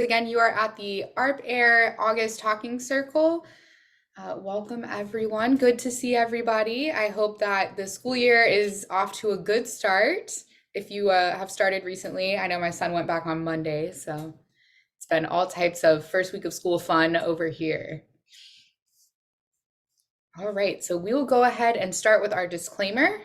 Again, you are at the ARP-AIRE August Talking Circle. Welcome, everyone. Good to see everybody. I hope that the school year is off to a good start. If you have started recently, I know my son went back on Monday, so it's been all types of first week of school fun over here. All right, so we will go ahead and start with our disclaimer.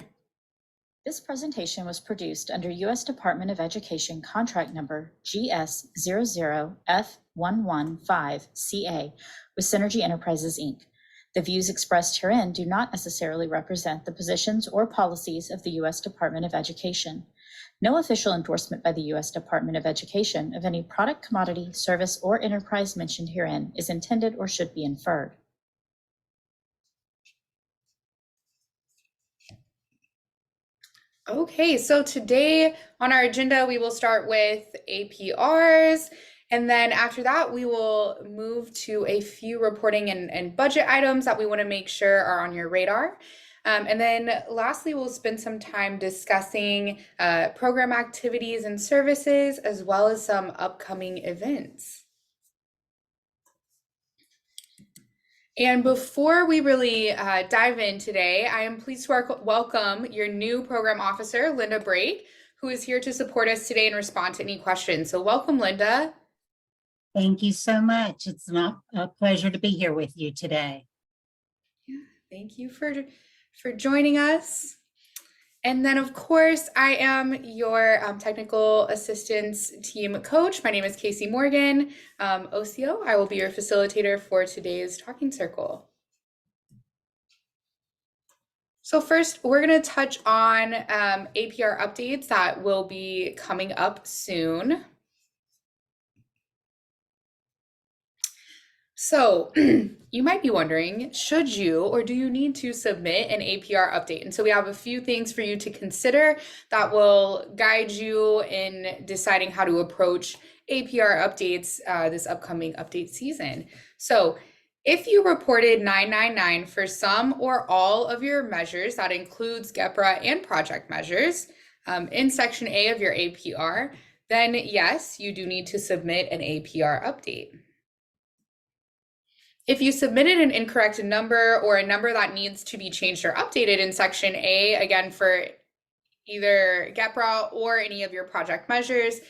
This presentation was produced under U.S. Department of Education contract number GS00F115CA with Synergy Enterprises, Inc. The views expressed herein do not necessarily represent the positions or policies of the U.S. Department of Education. No official endorsement by the U.S. Department of Education of any product, commodity, service, or enterprise mentioned herein is intended or should be inferred. Okay, so today on our agenda, we will start with APRs, and then after that, we will move to a few reporting and budget items that we want to make sure are on your radar. And then lastly, we'll spend some time discussing program activities and services, as well as some upcoming events. And before we really dive in today, I am pleased to welcome your new program officer, Linda Brake, who is here to support us today and respond to any questions. So welcome, Linda. Thank you so much. It's a pleasure to be here with you today. Yeah, thank you for joining us. And then, of course, I am your technical assistance team coach. My name is Casey Morgan, OCO. I will be your facilitator for today's talking circle. So first, we're going to touch on APR updates that will be coming up soon. So you might be wondering, should you or do you need to submit an APR update? And so we have a few things for you to consider that will guide you in deciding how to approach APR updates this upcoming update season. So if you reported 999 for some or all of your measures, that includes GEPRA and project measures, in Section A of your APR, then yes, you do need to submit an APR update. If you submitted an incorrect number or a number that needs to be changed or updated in Section A, again, for either GEPRA or any of your project measures,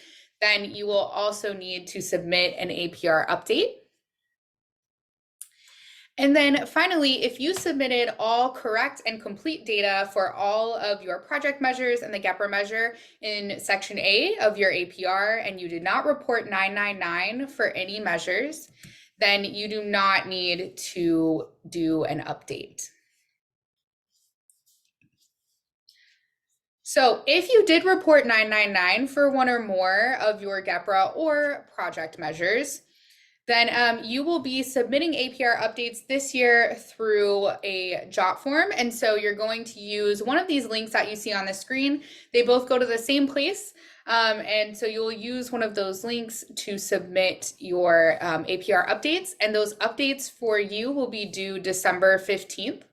then you will also need to submit an APR update. And then finally, if you submitted all correct and complete data for all of your project measures and the GEPRA measure in Section A of your APR, and you did not report 999 for any measures, then you do not need to do an update. So if you did report 999 for one or more of your GEPRA or project measures, then you will be submitting APR updates this year through a JOT form. And so you're going to use one of these links that you see on the screen. They both go to the same place. And so you'll use one of those links to submit your APR updates, and those updates for you will be due December 15th.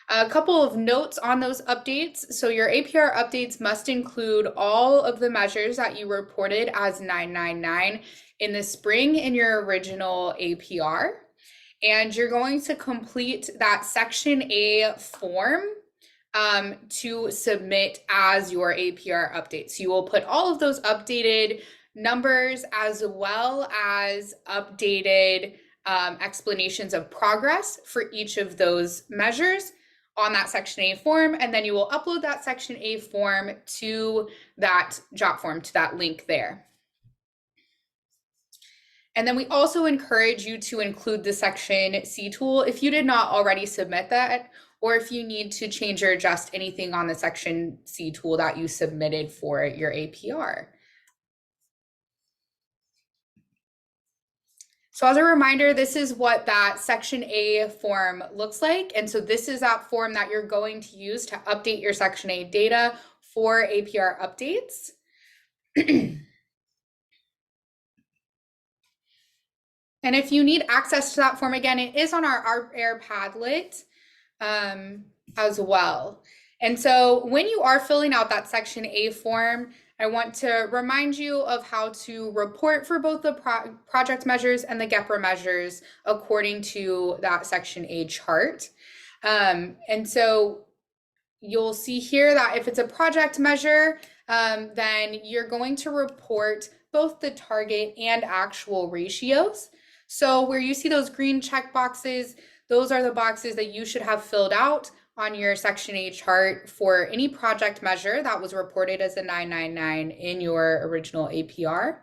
A couple of notes on those updates. So your APR updates must include all of the measures that you reported as 999 in the spring in your original APR. And you're going to complete that Section A form to submit as your APR update. So you will put all of those updated numbers as well as updated explanations of progress for each of those measures on that Section A form, and then you will upload that Section A form to that JOT form, to that link there. And then we also encourage you to include the Section C tool if you did not already submit that, or if you need to change or adjust anything on the Section C tool that you submitted for your APR. So as a reminder, this is what that Section A form looks like. And so this is that form that you're going to use to update your Section A data for APR updates. And if you need access to that form, again, it is on our ARP-AIRE Padlet as well. And so when you are filling out that Section A form, I want to remind you of how to report for both the project measures and the GEPRA measures according to that Section A chart. And so you'll see here that if it's a project measure, then you're going to report both the target and actual ratios. So where you see those green check boxes, those are the boxes that you should have filled out on your Section A chart for any project measure that was reported as a 999 in your original APR.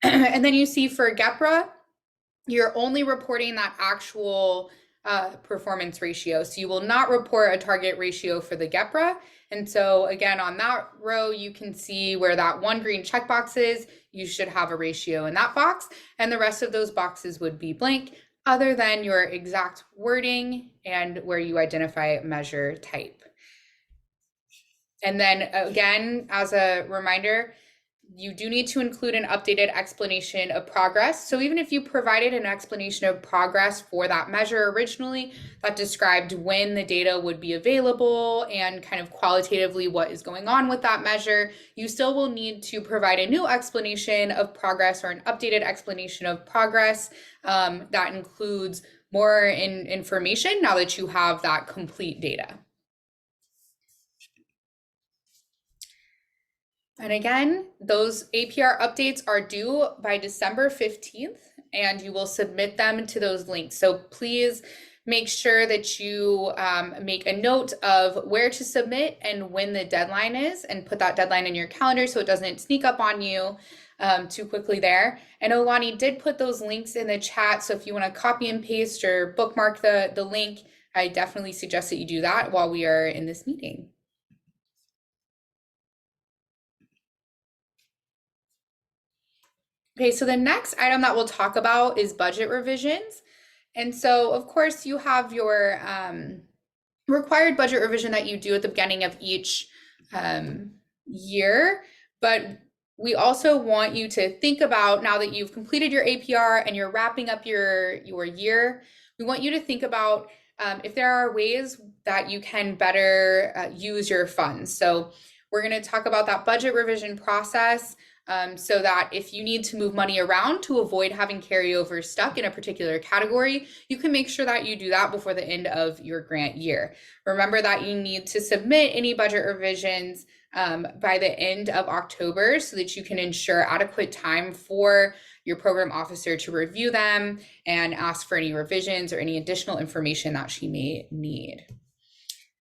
And then you see for GEPRA, you're only reporting that actual performance ratio. So you will not report a target ratio for the GEPRA. And so again, on that row, you can see where that one green checkbox is, you should have a ratio in that box, and the rest of those boxes would be blank, other than your exact wording and where you identify measure type. And then again, as a reminder, you do need to include an updated explanation of progress. So even if you provided an explanation of progress for that measure originally that described when the data would be available and kind of qualitatively what is going on with that measure, you still will need to provide a new explanation of progress or an updated explanation of progress that includes more information now that you have that complete data. And again, those APR updates are due by December 15th, and you will submit them to those links. So please make sure that you make a note of where to submit and when the deadline is, and put that deadline in your calendar so it doesn't sneak up on you too quickly there. And Olani did put those links in the chat, so if you want to copy and paste or bookmark the link, I definitely suggest that you do that while we are in this meeting. Okay, so the next item that we'll talk about is budget revisions. And so, of course, you have your required budget revision that you do at the beginning of each year, but we also want you to think about, now that you've completed your APR and you're wrapping up your year, we want you to think about if there are ways that you can better use your funds. So we're going to talk about that budget revision process, so that if you need to move money around to avoid having carryover stuck in a particular category, you can make sure that you do that before the end of your grant year. Remember that you need to submit any budget revisions by the end of October so that you can ensure adequate time for your program officer to review them and ask for any revisions or any additional information that she may need.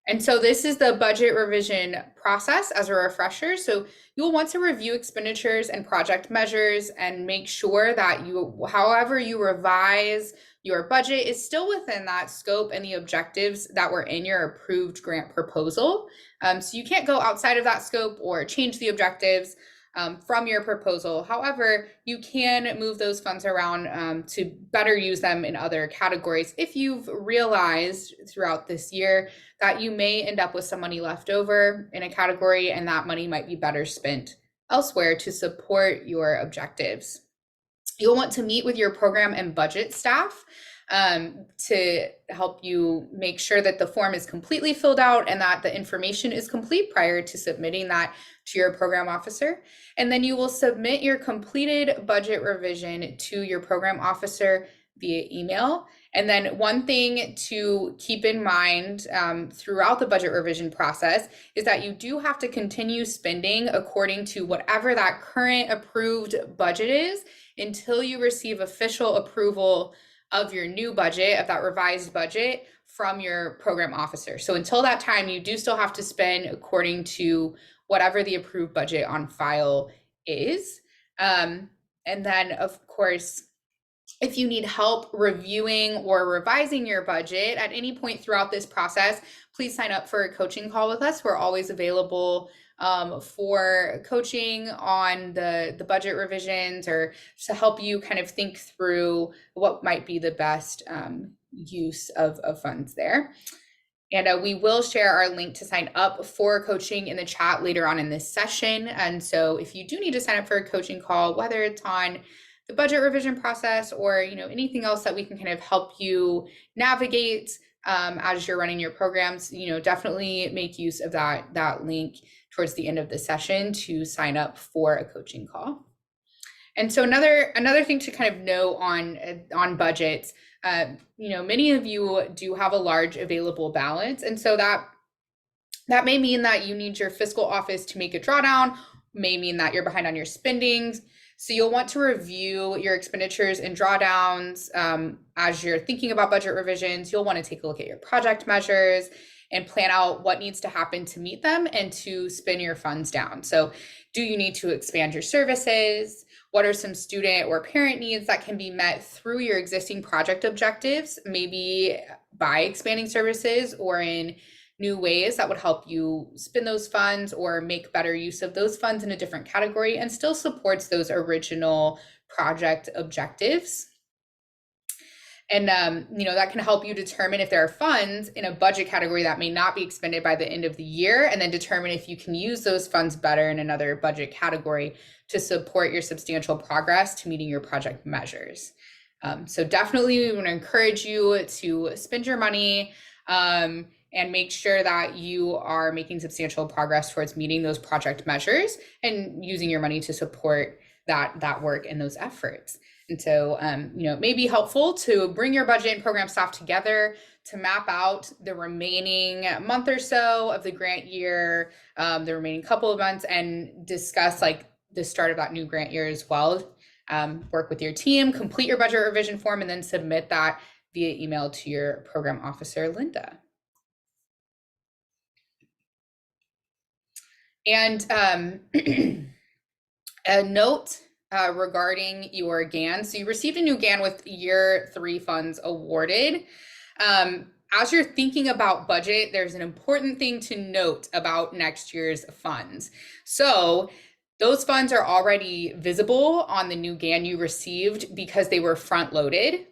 And so this is the budget revision process as a refresher. So you'll want to review expenditures and project measures and make sure that however you revise your budget is still within that scope and the objectives that were in your approved grant proposal. So you can't go outside of that scope or change the objectives from your proposal. However, you can move those funds around to better use them in other categories if you've realized throughout this year that you may end up with some money left over in a category and that money might be better spent elsewhere to support your objectives. You'll want to meet with your program and budget staff to help you make sure that the form is completely filled out and that the information is complete prior to submitting that to your program officer. And then you will submit your completed budget revision to your program officer via email. And then one thing to keep in mind throughout the budget revision process is that you do have to continue spending according to whatever that current approved budget is until you receive official approval of your new budget, of that revised budget from your program officer. So until that time, you do still have to spend according to whatever the approved budget on file is. And then, of course, if you need help reviewing or revising your budget at any point throughout this process, please sign up for a coaching call with us. We're always available for coaching on the budget revisions or to help you kind of think through what might be the best use of funds there. And we will share our link to sign up for coaching in the chat later on in this session. And so if you do need to sign up for a coaching call, whether it's on the budget revision process or anything else that we can kind of help you navigate as you're running your programs, definitely make use of that link towards the end of the session to sign up for a coaching call. And so another thing to kind of know on budgets, many of you do have a large available balance, and so that may mean that you need your fiscal office to make a drawdown, may mean that you're behind on your spendings. So you'll want to review your expenditures and drawdowns as you're thinking about budget revisions. You'll want to take a look at your project measures and plan out what needs to happen to meet them and to spin your funds down. So do you need to expand your services? What are some student or parent needs that can be met through your existing project objectives, maybe by expanding services or in new ways that would help you spend those funds or make better use of those funds in a different category and still supports those original project objectives. And, that can help you determine if there are funds in a budget category that may not be expended by the end of the year, and then determine if you can use those funds better in another budget category to support your substantial progress to meeting your project measures. So definitely we want to encourage you to spend your money and make sure that you are making substantial progress towards meeting those project measures and using your money to support that work and those efforts. And so, it may be helpful to bring your budget and program staff together to map out the remaining month or so of the grant year, the remaining couple of months, and discuss like the start of that new grant year as well. Work with your team, complete your budget revision form, and then submit that via email to your program officer, Linda. And a note regarding your GAN. So you received a new GAN with year 3 funds awarded. As you're thinking about budget, there's an important thing to note about next year's funds. So those funds are already visible on the new GAN you received because they were front loaded.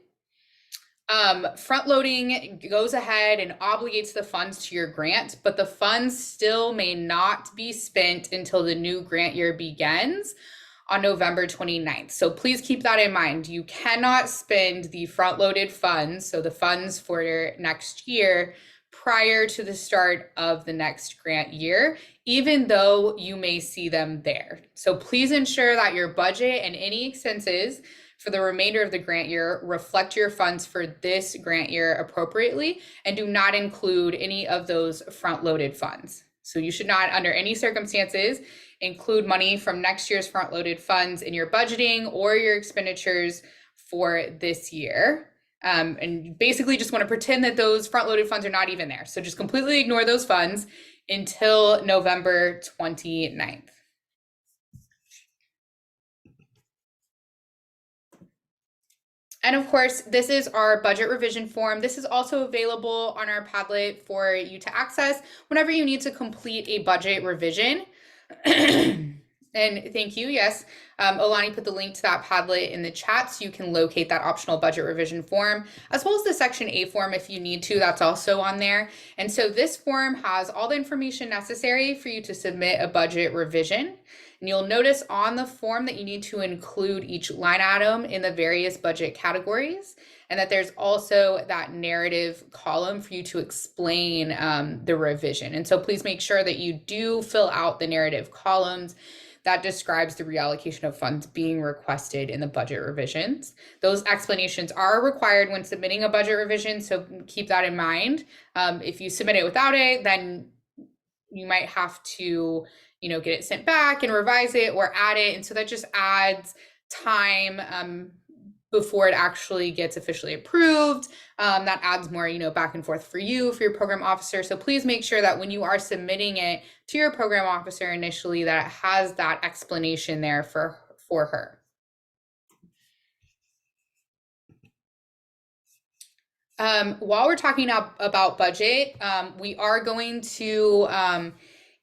Front loading goes ahead and obligates the funds to your grant, but the funds still may not be spent until the new grant year begins on November 29th. So please keep that in mind. You cannot spend the front loaded funds, so the funds for next year, prior to the start of the next grant year, even though you may see them there. So please ensure that your budget and any expenses for the remainder of the grant year reflect your funds for this grant year appropriately and do not include any of those front-loaded funds. So you should not, under any circumstances, include money from next year's front-loaded funds in your budgeting or your expenditures for this year. And basically just want to pretend that those front-loaded funds are not even there. So just completely ignore those funds until November 29th. And of course, this is our budget revision form. This is also available on our Padlet for you to access whenever you need to complete a budget revision. And thank you. Yes, Olani put the link to that Padlet in the chat so you can locate that optional budget revision form, as well as the Section A form if you need to. That's also on there. And so this form has all the information necessary for you to submit a budget revision. And you'll notice on the form that you need to include each line item in the various budget categories, and that there's also that narrative column for you to explain the revision. And so please make sure that you do fill out the narrative columns that describes the reallocation of funds being requested in the budget revisions. Those explanations are required when submitting a budget revision, so keep that in mind. If you submit it without it, then you might have to get it sent back and revise it or add it. And so that just adds time before it actually gets officially approved. That adds more, back and forth for you, for your program officer. So please make sure that when you are submitting it to your program officer initially, that it has that explanation there for her. While we're talking about budget, we are going to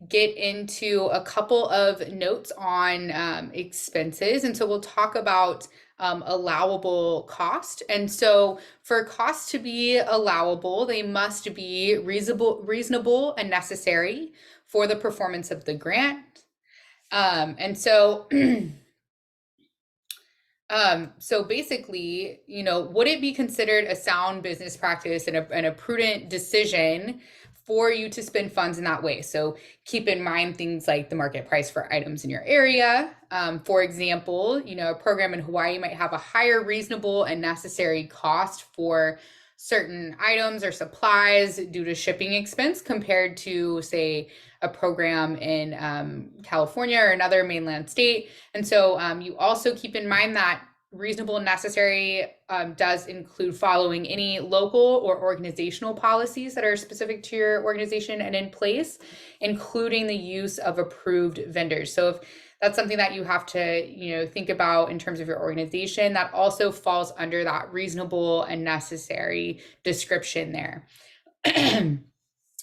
get into a couple of notes on expenses. And so we'll talk about allowable cost. And so for costs to be allowable, they must be reasonable and necessary for the performance of the grant. And so So basically, would it be considered a sound business practice and a prudent decision for you to spend funds in that way? So keep in mind things like the market price for items in your area. For example, a program in Hawaii might have a higher reasonable and necessary cost for certain items or supplies due to shipping expense compared to, say, a program in California or another mainland state. And so you also keep in mind that reasonable and necessary does include following any local or organizational policies that are specific to your organization and in place, including the use of approved vendors. So if that's something that you have to, think about in terms of your organization, that also falls under that reasonable and necessary description there.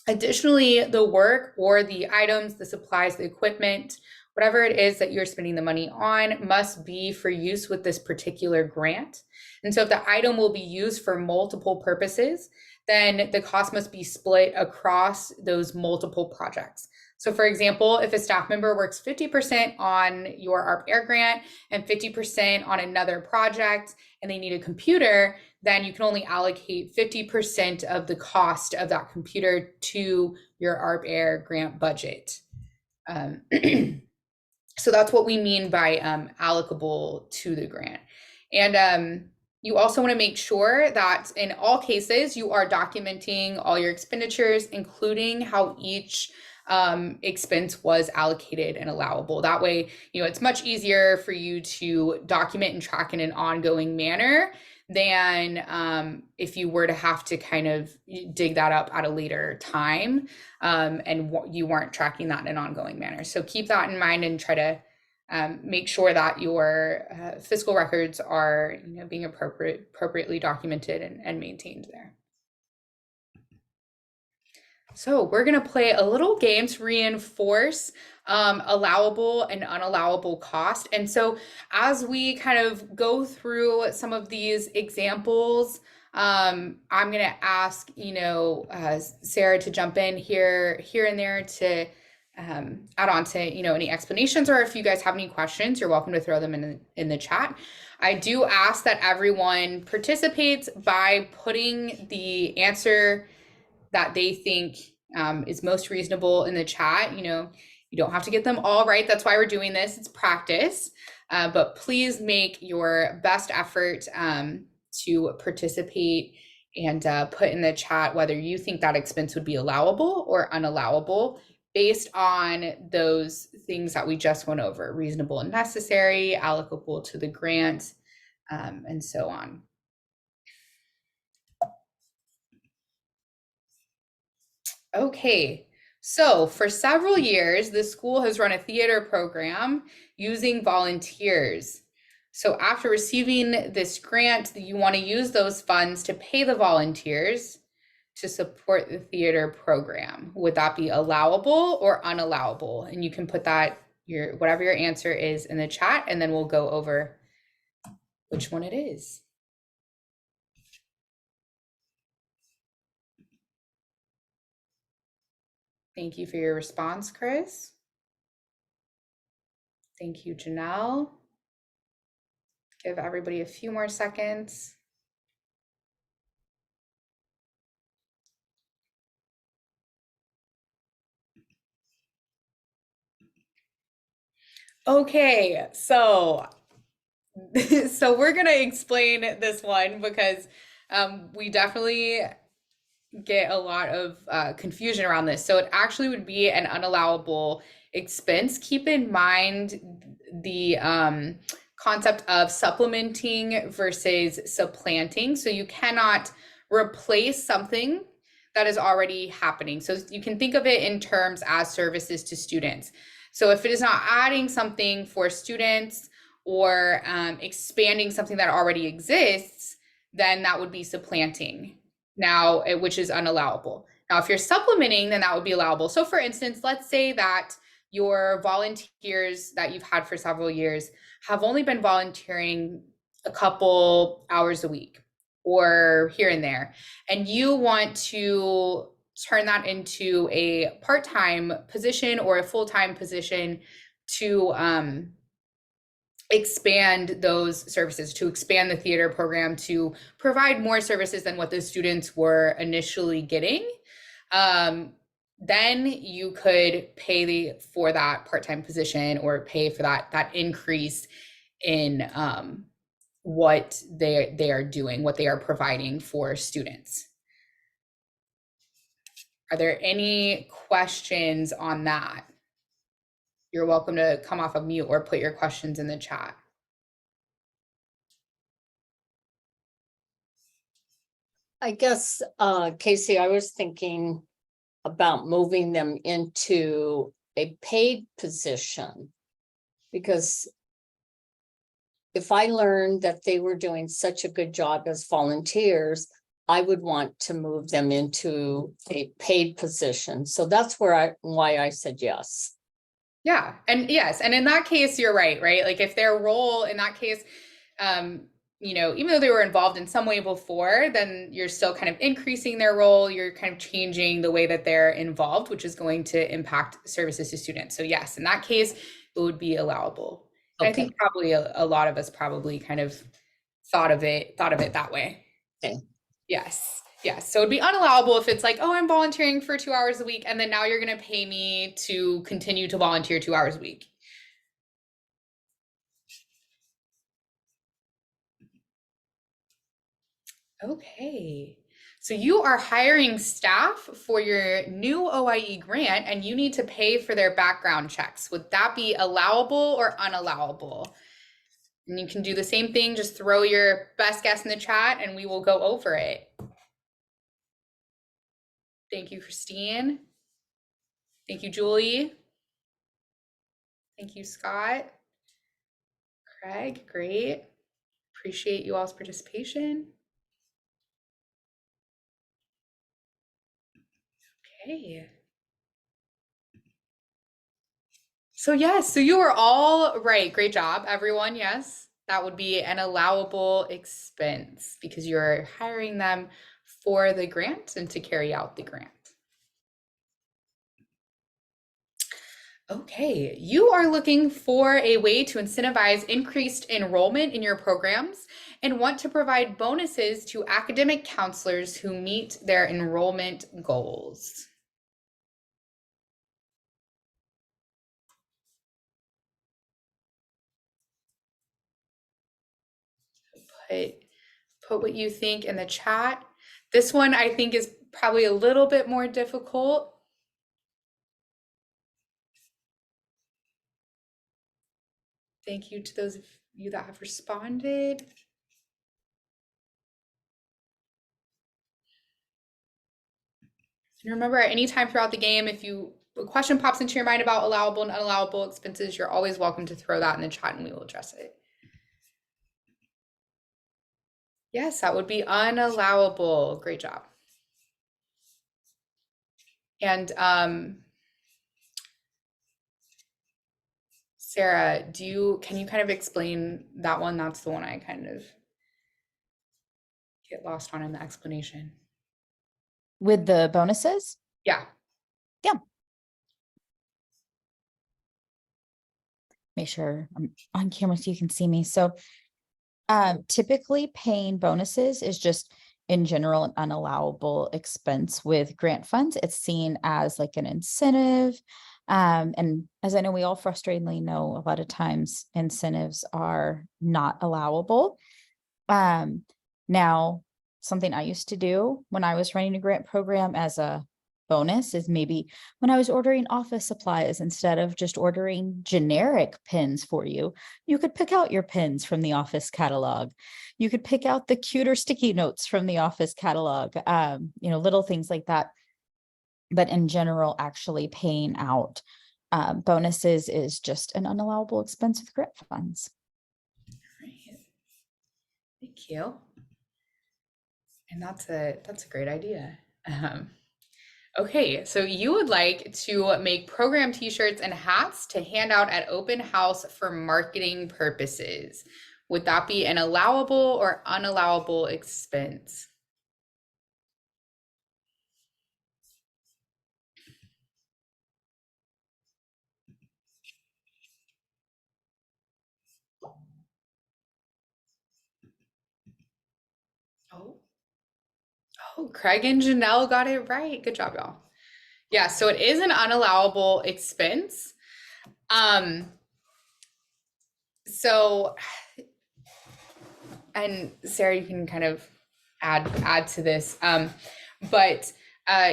Additionally, the work or the items, the supplies, the equipment, whatever it is that you're spending the money on must be for use with this particular grant. And so if the item will be used for multiple purposes, then the cost must be split across those multiple projects. So for example, if a staff member works 50% on your ARP-AIRE grant and 50% on another project and they need a computer, then you can only allocate 50% of the cost of that computer to your ARP-AIRE grant budget. So that's what we mean by allocable to the grant. And you also want to make sure that in all cases, you are documenting all your expenditures, including how each expense was allocated and allowable. That way, it's much easier for you to document and track in an ongoing manner than if you were to have to kind of dig that up at a later time and you weren't tracking that in an ongoing manner. So keep that in mind and try to make sure that your fiscal records are being appropriately documented and maintained there. So we're going to play a little game to reinforce allowable and unallowable cost. And so as we kind of go through some of these examples, I'm going to ask, Sarah to jump in here and there to add on to, any explanations, or if you guys have any questions, you're welcome to throw them in the chat. I do ask that everyone participates by putting the answer that they think is most reasonable in the chat. You don't have to get them all right. That's why we're doing this. It's practice. But please make your best effort to participate and put in the chat whether you think that expense would be allowable or unallowable based on those things that we just went over: reasonable and necessary, allocable to the grant, and so on. Okay, so for several years, the school has run a theater program using volunteers. So after receiving this grant, you want to use those funds to pay the volunteers to support the theater program. Would that be allowable or unallowable? And you can put that, whatever your answer is, in the chat, and then we'll go over which one it is. Thank you for your response, Chris. Thank you, Janelle. Give everybody a few more seconds. Okay, so we're gonna explain this one because we definitely get a lot of confusion around this. So it actually would be an unallowable expense. Keep in mind the concept of supplementing versus supplanting. So you cannot replace something that is already happening. So you can think of it in terms as services to students. So if it is not adding something for students or expanding something that already exists, then that would be supplanting. Now, which is unallowable. Now, if you're supplementing, then that would be allowable. So for instance, let's say that your volunteers that you've had for several years have only been volunteering a couple hours a week or here and there, and you want to turn that into a part-time position or a full-time position to expand those services, to expand the theater program, to provide more services than what the students were initially getting, then you could pay for that part-time position or pay for that increase in what they are doing, what they are providing for students. Are there any questions on that? You're welcome to come off of mute or put your questions in the chat. I guess, Casey, I was thinking about moving them into a paid position. Because if I learned that they were doing such a good job as volunteers, I would want to move them into a paid position. So that's why I said yes. Yeah, and yes, and in that case, you're right? Like if their role in that case, even though they were involved in some way before, then you're still kind of increasing their role. You're kind of changing the way that they're involved, which is going to impact services to students. So yes, in that case, it would be allowable. Okay. I think probably a lot of us probably kind of thought of it that way. Okay. Yes. Yes. So it'd be unallowable if it's like, oh, I'm volunteering for 2 hours a week, and then now you're going to pay me to continue to volunteer 2 hours a week. Okay. So you are hiring staff for your new OIE grant, and you need to pay for their background checks. Would that be allowable or unallowable? And you can do the same thing, just throw your best guess in the chat and we will go over it. Thank you, Christine. Thank you, Julie. Thank you, Scott. Craig, great. Appreciate you all's participation. Okay. So yes, so you are all right. Great job, everyone. Yes, that would be an allowable expense because you're hiring them for the grant and to carry out the grant. Okay, you are looking for a way to incentivize increased enrollment in your programs and want to provide bonuses to academic counselors who meet their enrollment goals. Put what you think in the chat. This one I think is probably a little bit more difficult. Thank you to those of you that have responded. And remember, at any time throughout the game, if a question pops into your mind about allowable and unallowable expenses, you're always welcome to throw that in the chat and we will address it. Yes, that would be unallowable. Great job. And Sarah, can you kind of explain that one? That's the one I kind of get lost on in the explanation. With the bonuses? Yeah. Yeah. Make sure I'm on camera so you can see me. So typically paying bonuses is just in general an unallowable expense with grant funds. It's seen as like an incentive. And as I know, we all frustratingly know a lot of times incentives are not allowable. Now, something I used to do when I was running a grant program as a bonus is maybe when I was ordering office supplies, instead of just ordering generic pens for you, you could pick out your pens from the office catalog. You could pick out the cuter sticky notes from the office catalog, little things like that. But in general, actually paying out bonuses is just an unallowable expense with grant funds. Right. Thank you. And that's a great idea. Okay, so you would like to make program t-shirts and hats to hand out at open house for marketing purposes. Would that be an allowable or unallowable expense? Oh, Craig and Janelle got it right. Good job, y'all. Yeah, so it is an unallowable expense. So, and Sarah, you can kind of add to this. But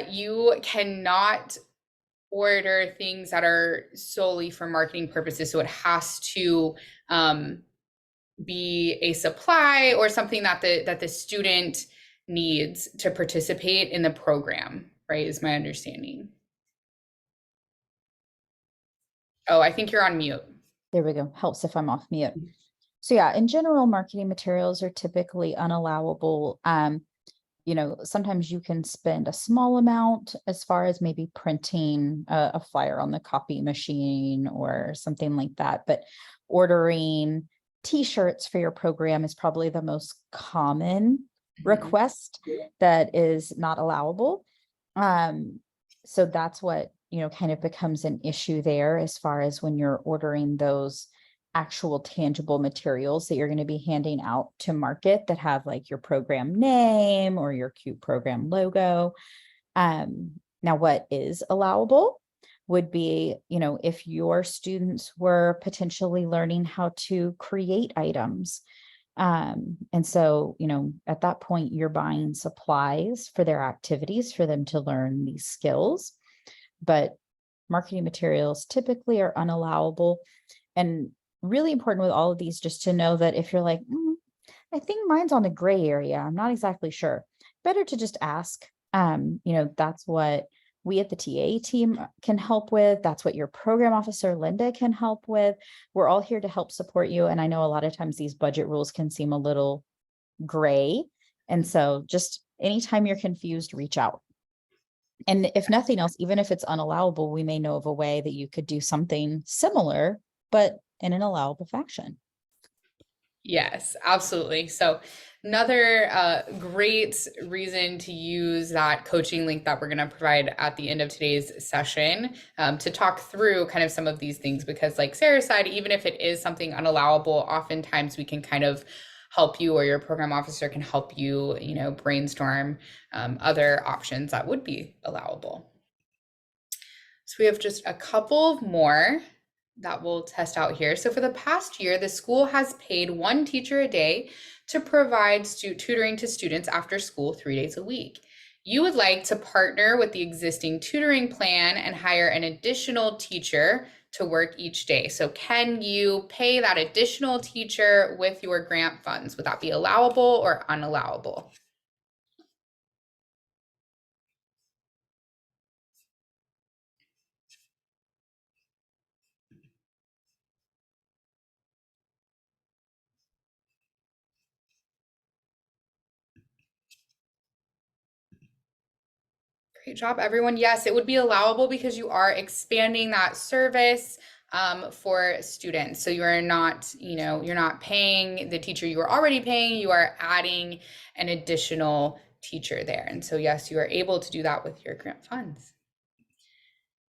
you cannot order things that are solely for marketing purposes. So it has to be a supply or something that the student needs to participate in the program, right? Is my understanding. Oh, I think you're on mute. There we go. Helps if I'm off mute. So yeah, in general, marketing materials are typically unallowable. Sometimes you can spend a small amount as far as maybe printing a flyer on the copy machine or something like that. But ordering t-shirts for your program is probably the most common request that is not allowable. So that's what, kind of becomes an issue there as far as when you're ordering those actual tangible materials that you're going to be handing out to market that have like your program name or your cute program logo. Now, what is allowable would be, if your students were potentially learning how to create items. And so, at that point, you're buying supplies for their activities for them to learn these skills. But marketing materials typically are unallowable. And really important with all of these, just to know that if you're like, I think mine's on the gray area, I'm not exactly sure, better to just ask. That's what we at the TA team can help with. That's what your program officer, Linda, can help with. We're all here to help support you. And I know a lot of times these budget rules can seem a little gray. And so just anytime you're confused, reach out. And if nothing else, even if it's unallowable, we may know of a way that you could do something similar, but in an allowable fashion. Yes, absolutely. So another great reason to use that coaching link that we're going to provide at the end of today's session to talk through kind of some of these things, because like Sarah said, even if it is something unallowable, oftentimes we can kind of help you, or your program officer can help you, brainstorm other options that would be allowable. So we have just a couple more that we'll test out here. So for the past year, the school has paid one teacher a day to provide tutoring to students after school 3 days a week. You would like to partner with the existing tutoring plan and hire an additional teacher to work each day. So can you pay that additional teacher with your grant funds? Would that be allowable or unallowable? Great job, everyone. Yes, it would be allowable because you are expanding that service for students. So you are not, you're not paying the teacher you are already paying, you are adding an additional teacher there. And so, yes, you are able to do that with your grant funds.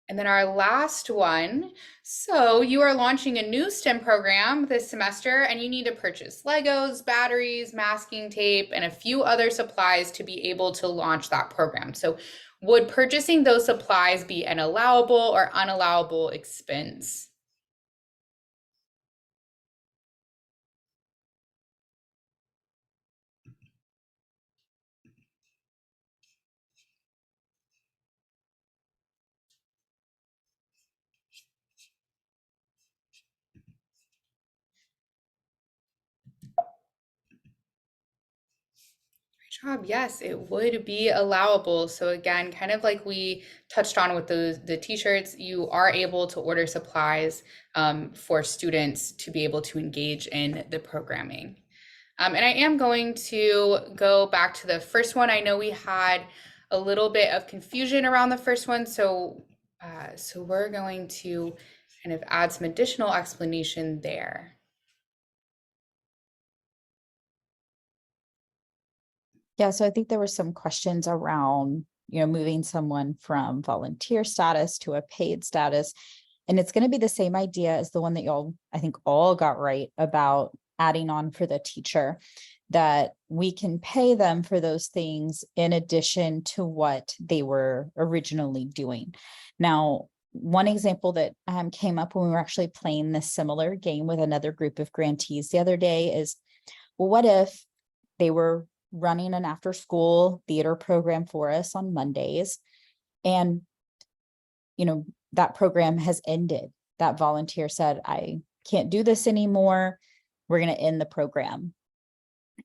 And then our last one. So you are launching a new STEM program this semester, and you need to purchase Legos, batteries, masking tape, and a few other supplies to be able to launch that program. So would purchasing those supplies be an allowable or unallowable expense? Job. Yes, it would be allowable. So again, kind of like we touched on with the t-shirts, you are able to order supplies for students to be able to engage in the programming. And I am going to go back to the first one. I know we had a little bit of confusion around the first one, so we're going to kind of add some additional explanation there. Yeah, so I think there were some questions around, moving someone from volunteer status to a paid status. And it's going to be the same idea as the one that y'all, I think, all got right about adding on for the teacher. that we can pay them for those things in addition to what they were originally doing. Now, one example that came up when we were actually playing this similar game with another group of grantees the other day is, well, what if they were running an after-school theater program for us on Mondays, and that program has ended. That volunteer said, I can't do this anymore. We're going to end the program.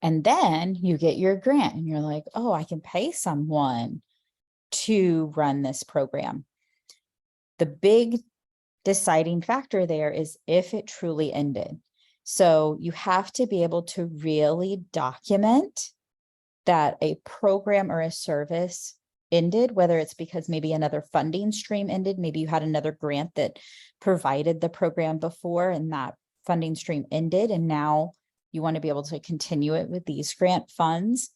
And then you get your grant and you're like, oh, I can pay someone to run this program. The big deciding factor there is if it truly ended. So you have to be able to really document that a program or a service ended, whether it's because maybe another funding stream ended, maybe you had another grant that provided the program before and that funding stream ended, and now you want to be able to continue it with these grant funds.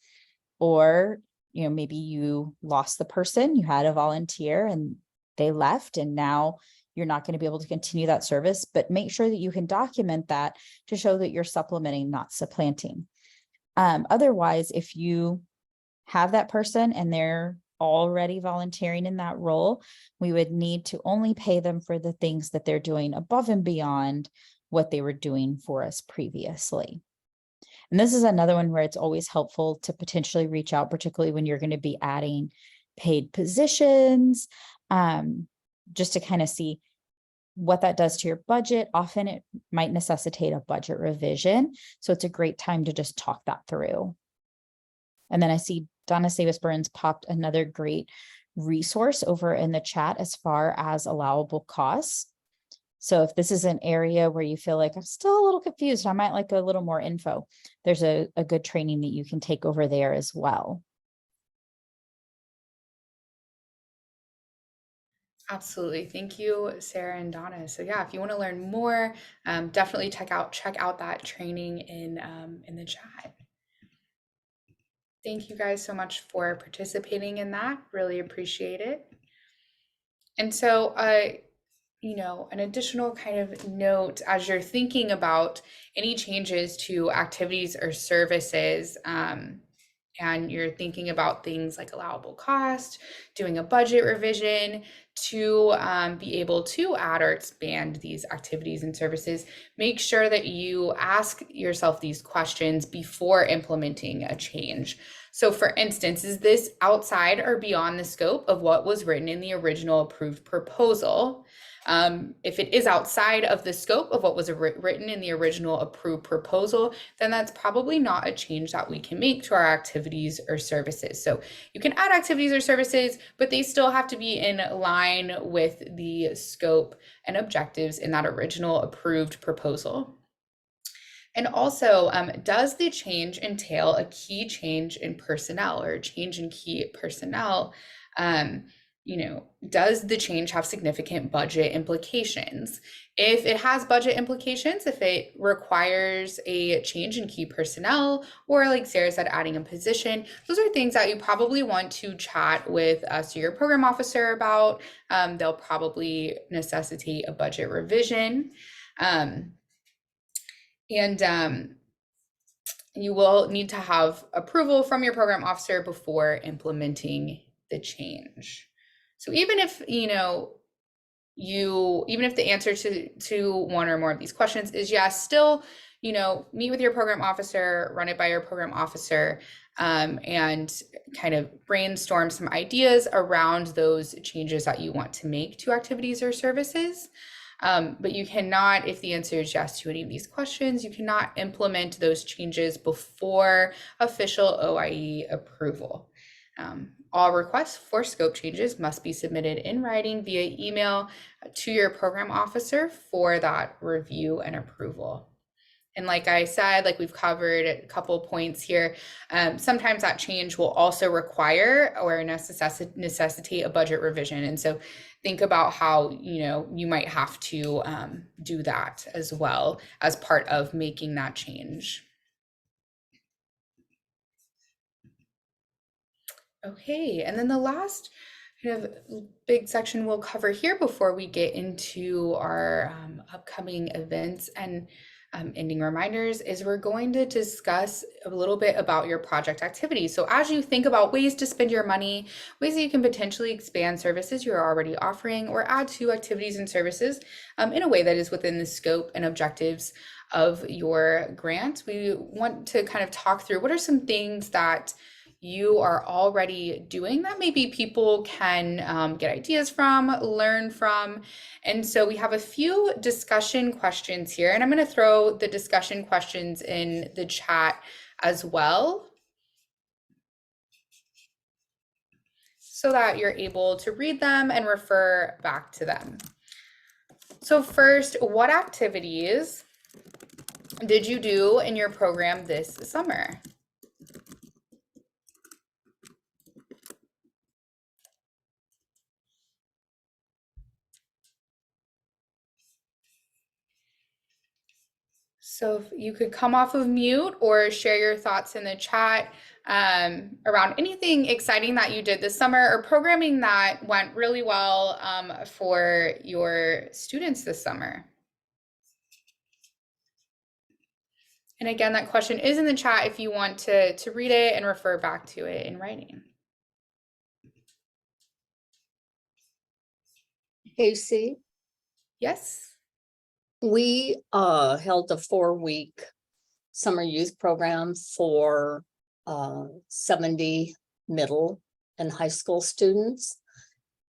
Or, maybe you lost the person, you had a volunteer and they left, and now you're not going to be able to continue that service, but make sure that you can document that to show that you're supplementing, not supplanting. Otherwise, if you have that person and they're already volunteering in that role, we would need to only pay them for the things that they're doing above and beyond what they were doing for us previously. And this is another one where it's always helpful to potentially reach out, particularly when you're going to be adding paid positions, just to kind of see what that does to your budget. Often it might necessitate a budget revision. So it's a great time to just talk that through. And then I see Donna Savis-Burns popped another great resource over in the chat as far as allowable costs. So if this is an area where you feel like I'm still a little confused, I might like a little more info, there's a good training that you can take over there as well. Absolutely. Thank you, Sarah and Donna. So yeah, if you want to learn more, definitely check out that training in the chat. Thank you guys so much for participating in that. Really appreciate it. And so, an additional kind of note as you're thinking about any changes to activities or services, and you're thinking about things like allowable cost, doing a budget revision to be able to add or expand these activities and services, make sure that you ask yourself these questions before implementing a change. So for instance, is this outside or beyond the scope of what was written in the original approved proposal? If it is outside of the scope of what was written in the original approved proposal, then that's probably not a change that we can make to our activities or services. So you can add activities or services, but they still have to be in line with the scope and objectives in that original approved proposal. And also, does the change entail a key change in personnel or a change in key personnel? Does the change have significant budget implications? If it has budget implications, if it requires a change in key personnel, or like Sarah said, adding a position, those are things that you probably want to chat with us or your program officer about. They'll probably necessitate a budget revision. You will need to have approval from your program officer before implementing the change. So even if even if the answer to one or more of these questions is yes, still meet with your program officer, run it by your program officer, and kind of brainstorm some ideas around those changes that you want to make to activities or services. But you cannot, if the answer is yes to any of these questions, you cannot implement those changes before official OIE approval. All requests for scope changes must be submitted in writing via email to your program officer for that review and approval. And like I said, like we've covered a couple points here, sometimes that change will also require or necessitate a budget revision. And so think about how, you might have to do that as well as part of making that change. Okay, and then the last kind of big section we'll cover here before we get into our upcoming events and ending reminders is we're going to discuss a little bit about your project activity. So as you think about ways to spend your money, ways that you can potentially expand services you're already offering or add to activities and services in a way that is within the scope and objectives of your grant, we want to kind of talk through what are some things that you are already doing that maybe people can get ideas from, learn from. And so we have a few discussion questions here, and I'm going to throw the discussion questions in the chat as well so that you're able to read them and refer back to them. So first, what activities did you do in your program this summer? So if you could come off of mute or share your thoughts in the chat around anything exciting that you did this summer or programming that went really well for your students this summer. And again, that question is in the chat if you want to read it and refer back to it in writing. Casey, Yes. we held a 4-week summer youth program for 70 middle and high school students.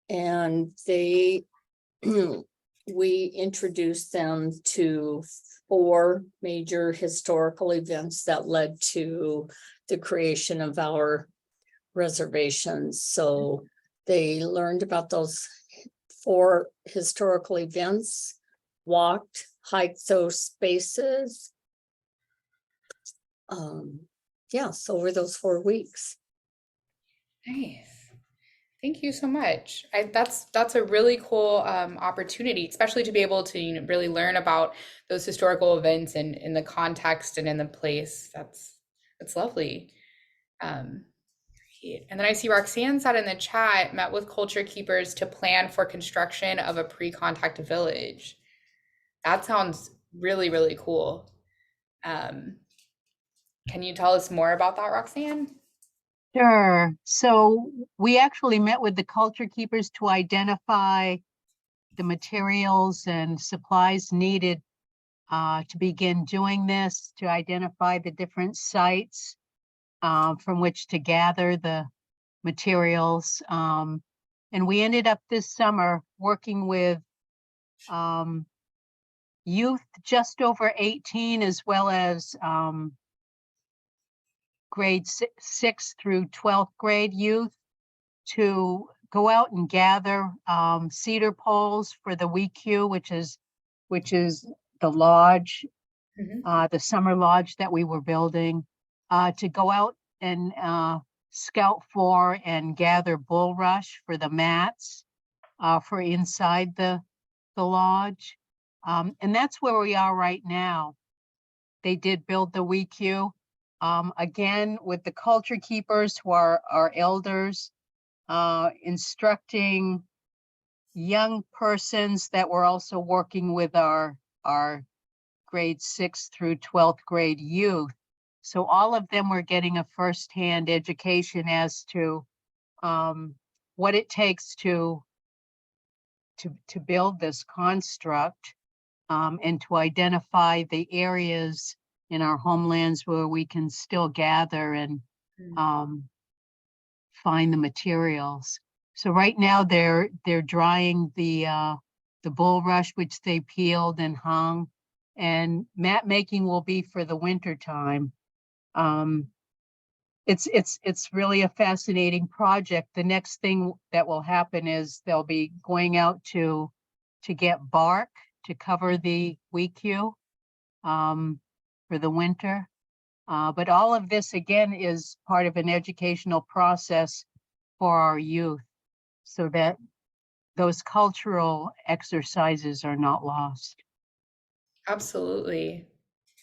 And we introduced them to 4 major historical events that led to the creation of our reservations. So they learned about those 4 historical events, walked, hiked those spaces. Yes, over those 4 weeks. Nice. Thank you so much. That's a really cool opportunity, especially to be able to really learn about those historical events and in the context and in the place. That's lovely. Great. And then I see Roxanne said in the chat, met with culture keepers to plan for construction of a pre-contact village. That sounds really, really cool. Can you tell us more about that, Roxanne? Sure. So we actually met with the culture keepers to identify the materials and supplies needed to begin doing this, to identify the different sites from which to gather the materials. And we ended up this summer working with youth just over 18, as well as grade 6 through 12th grade youth, to go out and gather cedar poles for the WEQ, which is the lodge, the summer lodge that we were building, to go out and scout for and gather bulrush for the mats for inside the lodge. And that's where we are right now. They did build the WEQ. Again, with the culture keepers, who are our elders, instructing young persons that were also working with our grade 6 through 12th grade youth. So all of them were getting a firsthand education as to what it takes to build this construct, and to identify the areas in our homelands where we can still gather and find the materials. So right now they're drying the bulrush, which they peeled and hung, and mat making will be for the winter time. It's really a fascinating project. The next thing that will happen is they'll be going out to get bark to cover the WEQ for the winter. But all of this, again, is part of an educational process for our youth, so that those cultural exercises are not lost. Absolutely.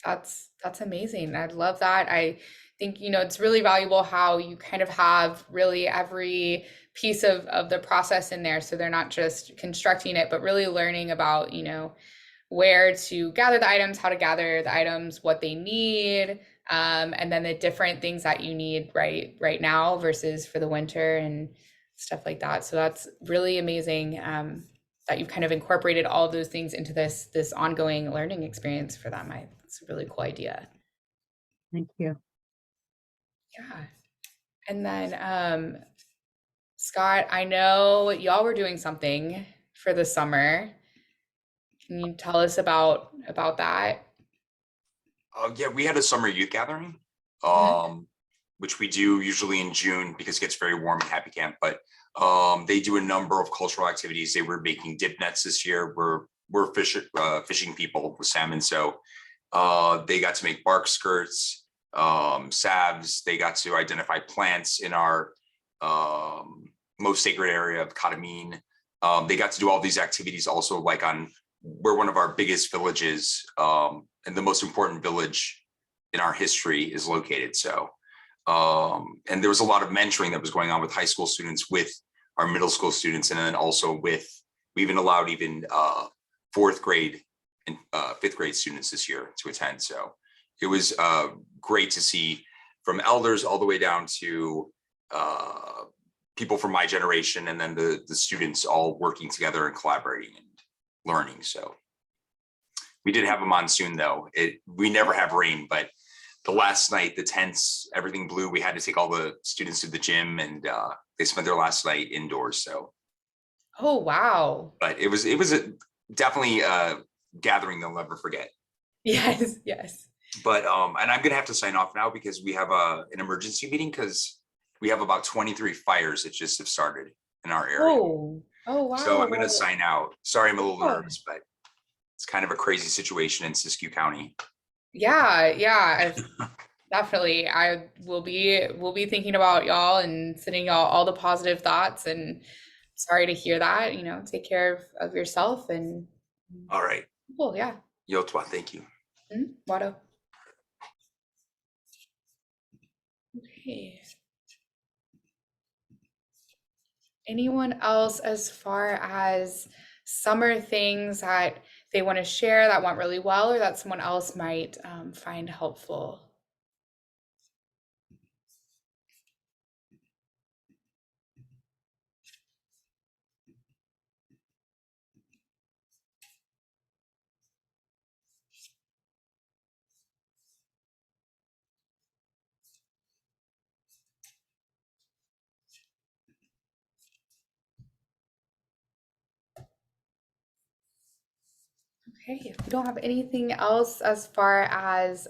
That's amazing. I love that. I think, it's really valuable how you kind of have really every piece of the process in there. So they're not just constructing it, but really learning about, where to gather the items, how to gather the items, what they need, and then the different things that you need right now versus for the winter and stuff like that. So that's really amazing that you've kind of incorporated all of those things into this ongoing learning experience for them. It's a really cool idea. Thank you. Yeah. And then Scott, I know y'all were doing something for the summer. Can you tell us about that? Yeah, we had a summer youth gathering, which we do usually in June because it gets very warm in Happy Camp. But they do a number of cultural activities. They were making dip nets this year. We're fishing people with salmon, so they got to make bark skirts, salves. They got to identify plants in our most sacred area of Katamine. They got to do all these activities also, like we're one of our biggest villages, and the most important village in our history is located. So, and there was a lot of mentoring that was going on with high school students, with our middle school students, and then also we even allowed fourth grade and fifth grade students this year to attend. So it was great to see, from elders all the way down to people from my generation, and then the students all working together and collaborating and learning. So we did have a monsoon though. We never have rain, but the last night, the tents, everything blew. We had to take all the students to the gym, and they spent their last night indoors. So, oh wow! But it was definitely a gathering they'll never forget. Yes, yes. But and I'm gonna have to sign off now because we have an emergency meeting, because we have about 23 fires that just have started in our area. Oh wow! So I'm gonna sign out. Sorry, I'm a little nervous, but it's kind of a crazy situation in Siskiyou County. Yeah, definitely. We'll be thinking about y'all and sending y'all all the positive thoughts, and sorry to hear that. Take care of yourself, and All right. cool, yeah. Yotwa, thank you. Wado. Okay. Anyone else as far as summer things that they want to share that went really well, or that someone else might find helpful? Okay, if we don't have anything else as far as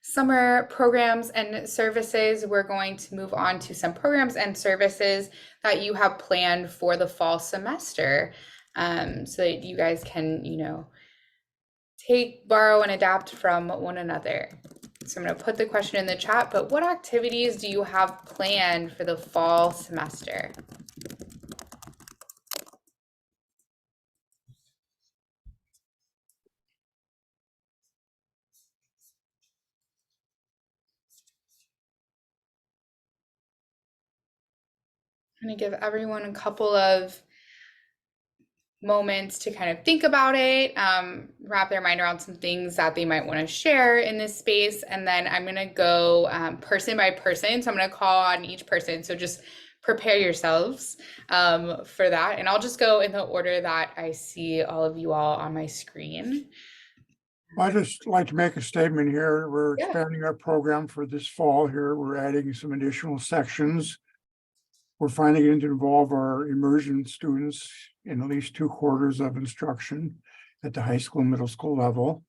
summer programs and services, we're going to move on to some programs and services that you have planned for the fall semester, so that you guys can, take, borrow, and adapt from one another. So I'm going to put the question in the chat, but what activities do you have planned for the fall semester? I'm going to give everyone a couple of moments to kind of think about it, wrap their mind around some things that they might want to share in this space. And then I'm going to go person by person. So I'm going to call on each person. So just prepare yourselves for that. And I'll just go in the order that I see all of you all on my screen. I'd just like to make a statement here. We're Yeah. expanding our program for this fall here. We're adding some additional sections. We're finding it to involve our immersion students in at least 2 quarters of instruction at the high school, middle school level.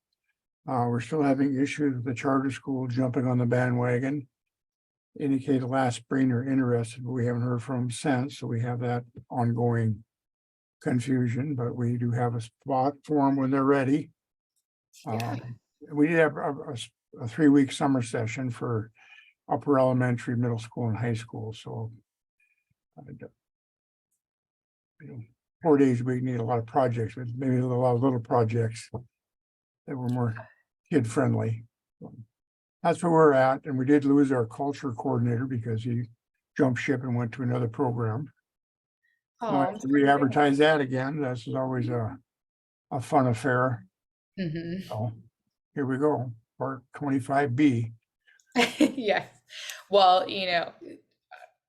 We're still having issues with the charter school jumping on the bandwagon. Indicated last spring they're interested, but we haven't heard from them since. So we have that ongoing confusion, but we do have a spot for them when they're ready. Yeah. We did have a 3-week summer session for upper elementary, middle school, and high school. So, 4 days a week need a lot of projects, but maybe a lot of little projects that were more kid friendly. That's where we're at. And we did lose our culture coordinator because he jumped ship and went to another program. Oh, So I have to re-advertise that again. This is always a fun affair. Mhm. So here we go, part 25B. Yes. Well,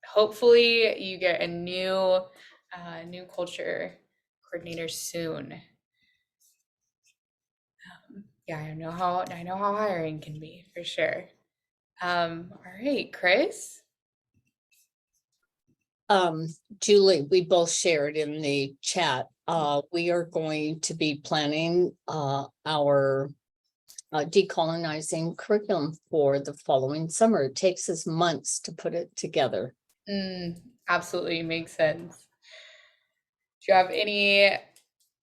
hopefully you get a new culture coordinator soon. Yeah, I know how hiring can be for sure. All right, Chris. Julie, we both shared in the chat, we are going to be planning, our decolonizing curriculum for the following summer. It takes us months to put it together. Absolutely makes sense. Do you have any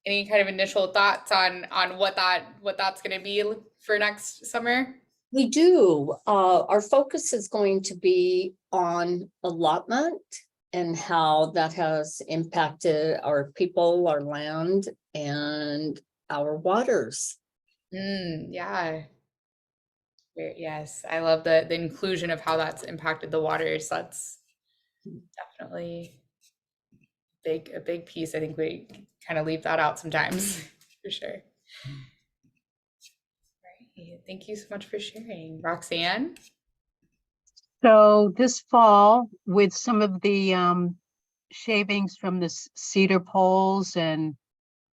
kind of initial thoughts on what that's going to be for next summer? We do. Our focus is going to be on allotment and how that has impacted our people, our land, and our waters. Yeah. Yes, I love the inclusion of how that's impacted the waters. That's definitely a big piece. I think we kind of leave that out sometimes for sure. Right. Thank you so much for sharing, Roxanne. So this fall, with some of the shavings from the cedar poles and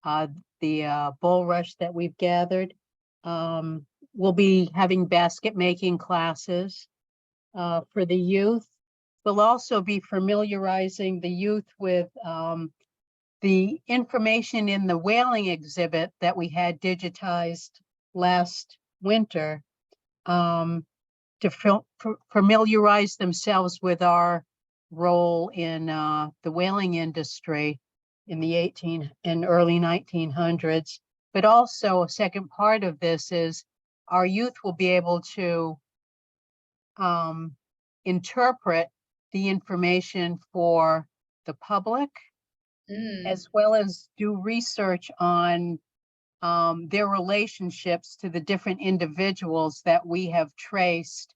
the bulrush that we've gathered, we'll be having basket making classes for the youth. We'll also be familiarizing the youth with the information in the whaling exhibit that we had digitized last winter, to familiarize themselves with our role in the whaling industry in the early 1900s. But also a second part of this is our youth will be able to interpret the information for the public, as well as do research on their relationships to the different individuals that we have traced,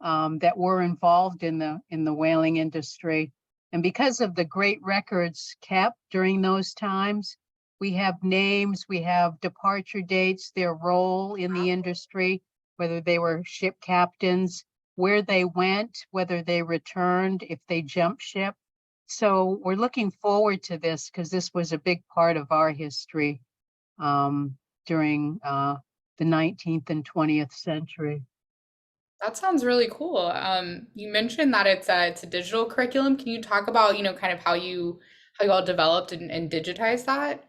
that were involved in the whaling industry. And because of the great records kept during those times, we have names, we have departure dates, their role in the industry, whether they were ship captains, where they went, whether they returned, if they jumped ship. So we're looking forward to this because this was a big part of our history during the 19th and 20th century. That sounds really cool. You mentioned that it's a digital curriculum. Can you talk about, kind of how you all developed and digitized that?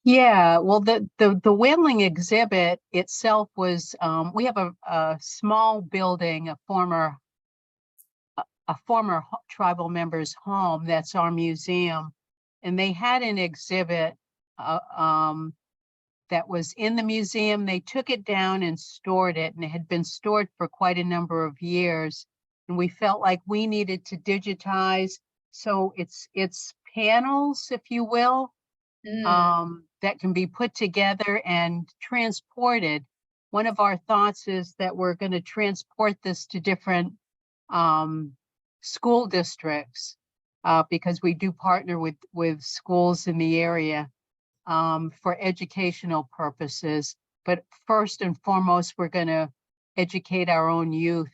Yeah, well, the whaling exhibit itself was, we have a small building, a former tribal member's home. That's our museum. And they had an exhibit that was in the museum. They took it down and stored it, and it had been stored for quite a number of years. And we felt like we needed to digitize. So it's panels, if you will, that can be put together and transported. One of our thoughts is that we're going to transport this to different school districts, because we do partner with schools in the area for educational purposes. But first and foremost, we're going to educate our own youth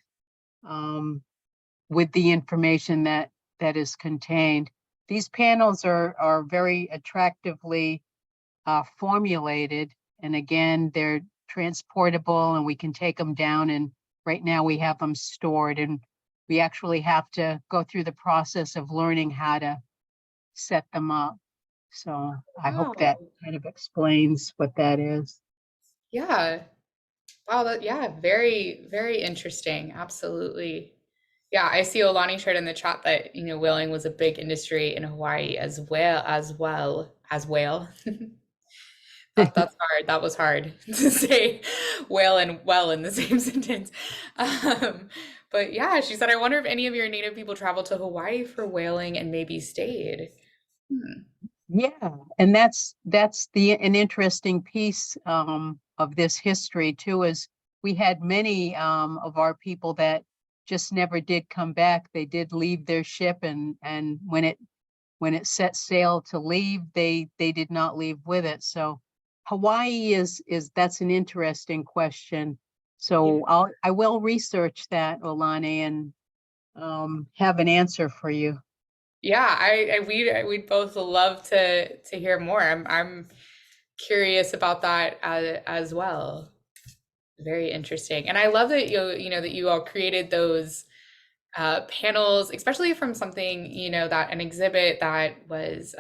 with the information that is contained. These panels are very attractively formulated. And again, they're transportable and we can take them down. And right now we have them stored, and we actually have to go through the process of learning how to set them up. So I hope that kind of explains what that is. Yeah. Wow, yeah, very, very interesting. Absolutely. Yeah, I see Olani shared in the chat that, whaling was a big industry in Hawaii as well as whale. That's hard. That was hard to say whale and well in the same sentence. But yeah, she said, I wonder if any of your native people traveled to Hawaii for whaling and maybe stayed. Yeah, and that's an interesting piece of this history too, is we had many of our people that just never did come back. They did leave their ship, and when it set sail to leave, they did not leave with it. So Hawaii that's an interesting question. So I will research that, Olane, and have an answer for you. Yeah, we'd both love to hear more. I'm curious about that as well. Very interesting. And I love that that you all created those panels, especially from something, that an exhibit that was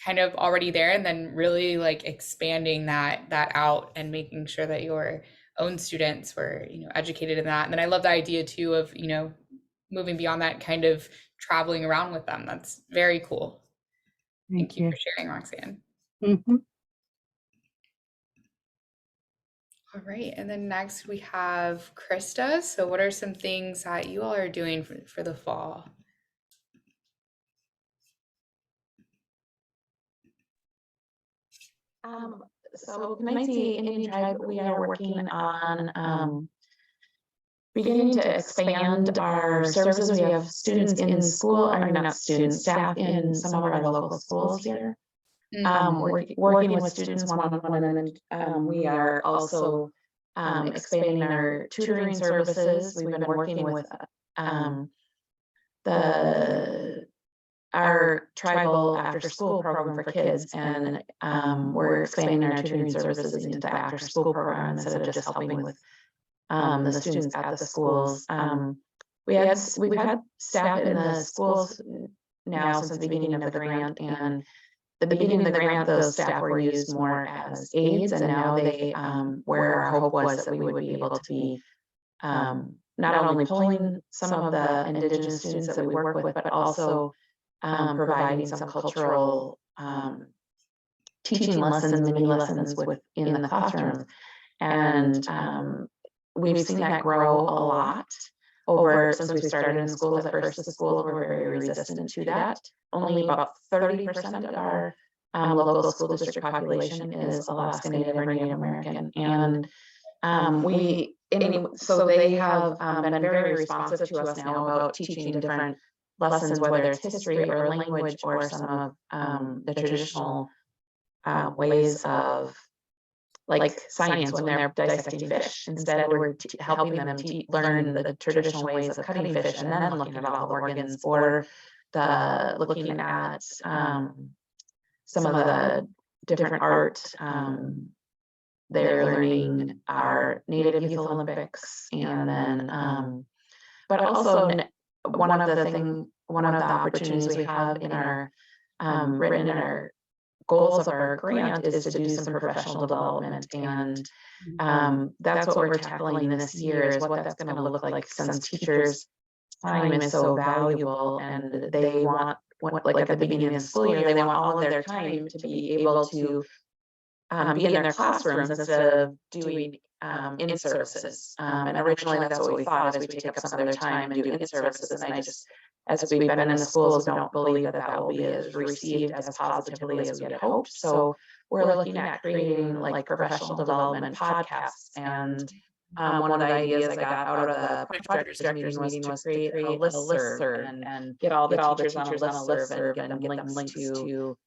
kind of already there, and then really like expanding that out and making sure that your own students were, educated in that. And then I love the idea too of, moving beyond that, kind of traveling around with them. That's very cool. Thank you for sharing, Roxanne. Mhm. All right, and then next we have Krista. So what are some things that you all are doing for the fall? So Comanche Indian Tribe, we are working on beginning to expand our services. We have students in school, or not students, staff in some of our local schools here. Working with students one-on-one, and we are also expanding our tutoring services. We've been working with our tribal after-school program for kids, and we're expanding our tutoring services into the after-school program instead of just helping with the students at the schools. We've had staff in the schools now since the beginning of the grant, and the beginning of the grant, those staff were used more as aides, and now they, where our hope was that we would be able to be not only pulling some of the Indigenous students that we work with, but also providing some cultural teaching lessons, mini lessons within the classrooms. And we've seen that grow a lot over since we started in schools. At first, the schools were very resistant to that. Only about 30% of our local school district population is Alaska Native or Native American. And so they have been very responsive to us now about teaching different lessons, whether it's history or language or some of the traditional ways of like science when they're dissecting fish. Instead, we're helping them learn the traditional ways of cutting fish and then looking at all the organs, or looking at some of the different art. They're learning our Native Youth Olympics, and then but also one of the opportunities we have in our written in our goals of our grant is to do some professional development, and that's what we're tackling this year, is what that's going to look like, since teachers' time is so valuable, and they want, like at the beginning of the school year, they want all of their time to be able to be in their classrooms instead of doing in-services. And originally that's what we thought, is we take up some of their time and do in-services, and I just, as we've been in the schools, we don't believe that will be as received as positively as we had hoped. So we're looking at creating like professional development podcasts, and one of the ideas I got out of the project directors meeting was to create a listserv and get all the teachers on a listserv and get them links to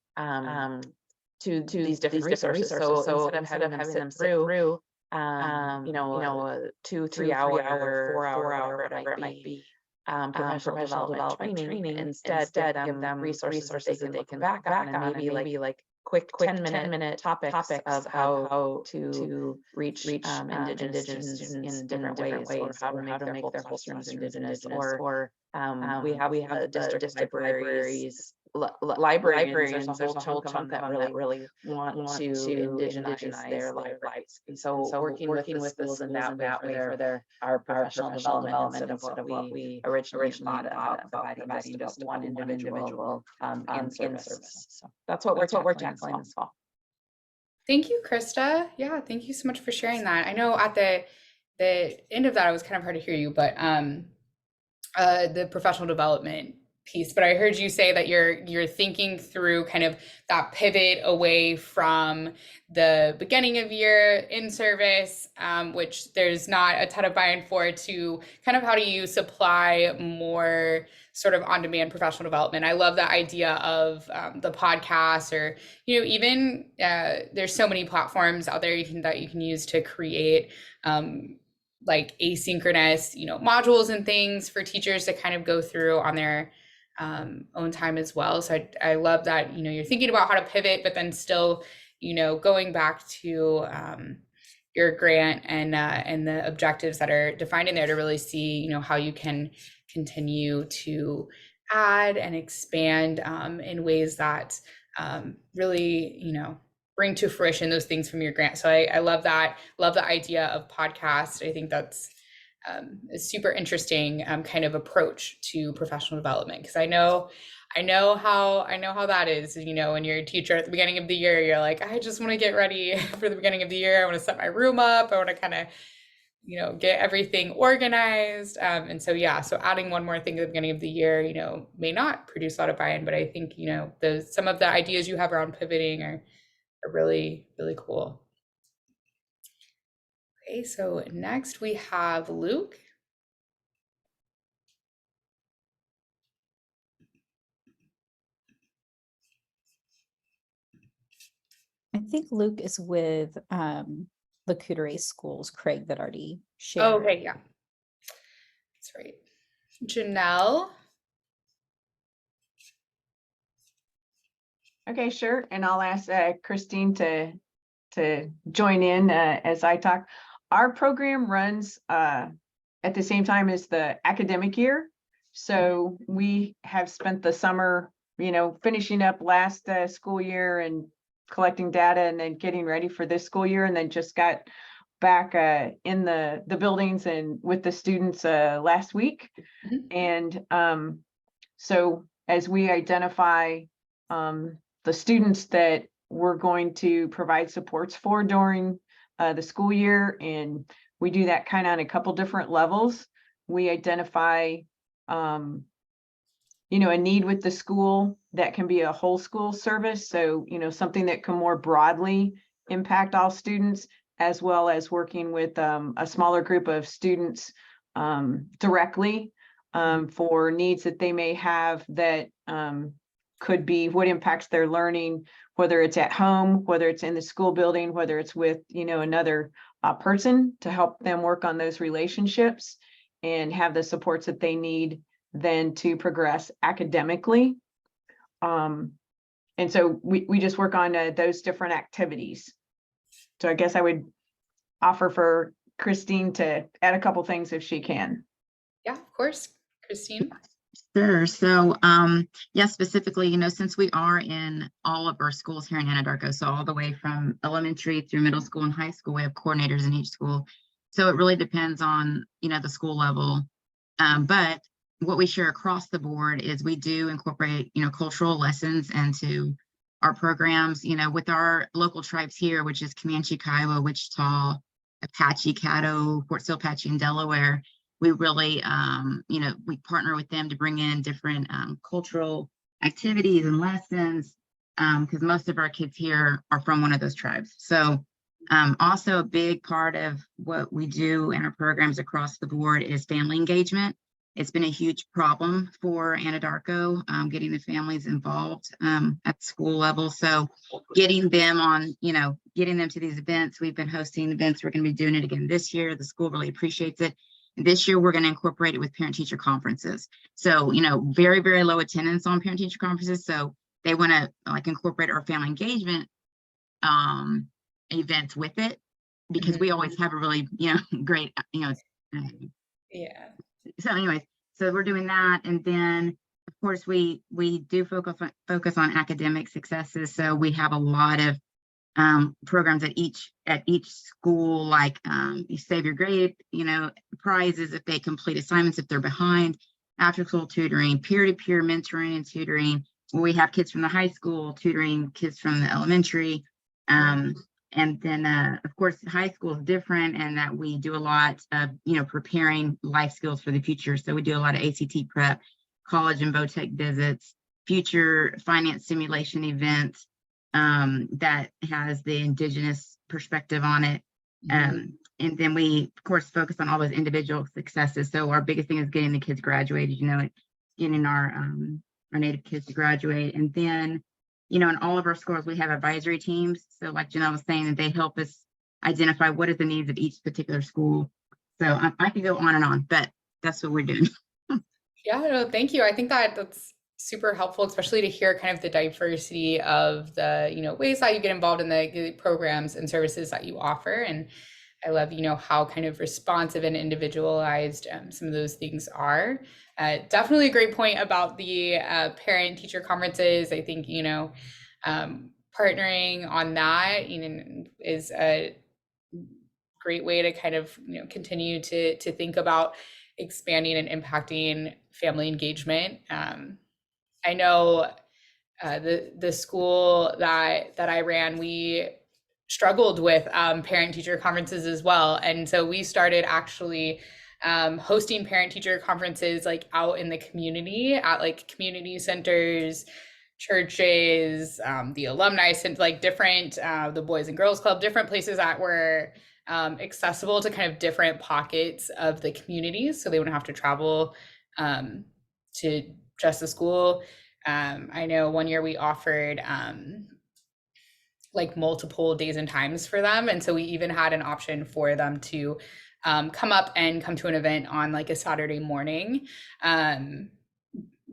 these different resources. So instead of having them sit through, a 2-3 hour, 4 hour, whatever it might be, professional development training, instead give them resources that they can back on, and maybe like quick 10-minute topics of how to reach Indigenous students in different ways, or how to make their classrooms Indigenous, or we have the district librarians. There's a whole chunk of them that really want to indigenize their libraries. And so working with schools in that way for our professional development instead of what we originally thought about providing just one individual in service. So that's what we're tackling this fall. Thank you, Krista. Yeah, thank you so much for sharing that. I know at the end of that, it was kind of hard to hear you, but the professional development piece, but I heard you say that you're thinking through kind of that pivot away from the beginning of year in service, which there's not a ton of buy-in for, to kind of how do you supply more sort of on-demand professional development. I love the idea of the podcast, or even there's so many platforms out there that you can use to create like asynchronous modules and things for teachers to kind of go through on their own time as well. So I love that you're thinking about how to pivot, but then still going back to your grant and the objectives that are defined in there to really see how you can continue to add and expand in ways that really bring to fruition those things from your grant. So I love that. Love the idea of podcast. I think that's a super interesting kind of approach to professional development, because I know how that is. When you're a teacher at the beginning of the year, you're like, I just want to get ready for the beginning of the year. I want to set my room up. I want to kind of get everything organized. And so adding one more thing at the beginning of the year, may not produce a lot of buy-in, but I think some of the ideas you have around pivoting are really, really cool. Okay, so next we have Luke. I think Luke is with the Couturier schools, Craig, that already shared. Oh, okay, yeah. That's right. Janelle. Okay, sure. And I'll ask Christine to join in as I talk. Our program runs at the same time as the academic year. So we have spent the summer, finishing up last school year and collecting data and then getting ready for this school year, and then just got back in the buildings and with the students last week. And so as we identify the students that we're going to provide supports for during the school year, and we do that kind of on a couple different levels. We identify a need with the school that can be a whole school service. So, something that can more broadly impact all students, as well as working with a smaller group of students directly for needs that they may have that could be what impacts their learning, whether it's at home, whether it's in the school building, whether it's with, another person to help them work on those relationships and have the supports that they need then to progress academically. And so we just work on those different activities. So I guess I would offer for Christine to add a couple things if she can. Yeah, of course. Christine. Sure. So, specifically, since we are in all of our schools here in Anadarko, so all the way from elementary through middle school and high school, we have coordinators in each school. So it really depends on, the school level. But what we share across the board is we do incorporate, cultural lessons into our programs, with our local tribes here, which is Comanche, Kiowa, Wichita, Apache, Caddo, Fort Sill Apache, and Delaware. We really, we partner with them to bring in different cultural activities and lessons, because most of our kids here are from one of those tribes. So also a big part of what we do in our programs across the board is family engagement. It's been a huge problem for Anadarko, getting the families involved at school level. So getting them on, getting them to these events. We've been hosting events. We're going to be doing it again this year. The school really appreciates it. This year, we're going to incorporate it with parent-teacher conferences. So, very, very low attendance on parent-teacher conferences. So they want to incorporate our family engagement events with it, because we always have a really, great, Yeah. So anyways, so we're doing that. And then, of course, we do focus on academic successes. So we have a lot of programs at each school, like you save your grade, prizes if they complete assignments, if they're behind, after school tutoring, peer-to-peer mentoring and tutoring. We have kids from the high school tutoring kids from the elementary. And then, of course, high school is different, and that we do a lot of, preparing life skills for the future. So we do a lot of ACT prep, college and vo-tech visits, future finance simulation events that has the Indigenous perspective on it. And then we, of course, focus on all those individual successes. So our biggest thing is getting the kids graduated, getting our Native kids to graduate. And then, in all of our schools, we have advisory teams. So like Janelle was saying, that they help us identify what is the needs of each particular school. So I could go on and on, but that's what we're doing. Yeah, no, thank you. I think that's super helpful, especially to hear kind of the diversity of the, ways that you get involved in the programs and services that you offer. And I love, how kind of responsive and individualized some of those things are. Definitely a great point about the parent-teacher conferences. I think, partnering on that, is a great way to kind of, continue to think about expanding and impacting family engagement. I know the school that I ran, we struggled with parent-teacher conferences as well. And so we started actually hosting parent-teacher conferences like out in the community at like community centers, churches, the alumni center, like different, the Boys and Girls Club, different places that were accessible to kind of different pockets of the community. So they wouldn't have to travel to just the school. I know one year we offered like multiple days and times for them. And so we even had an option for them to come up and come to an event on like a Saturday morning.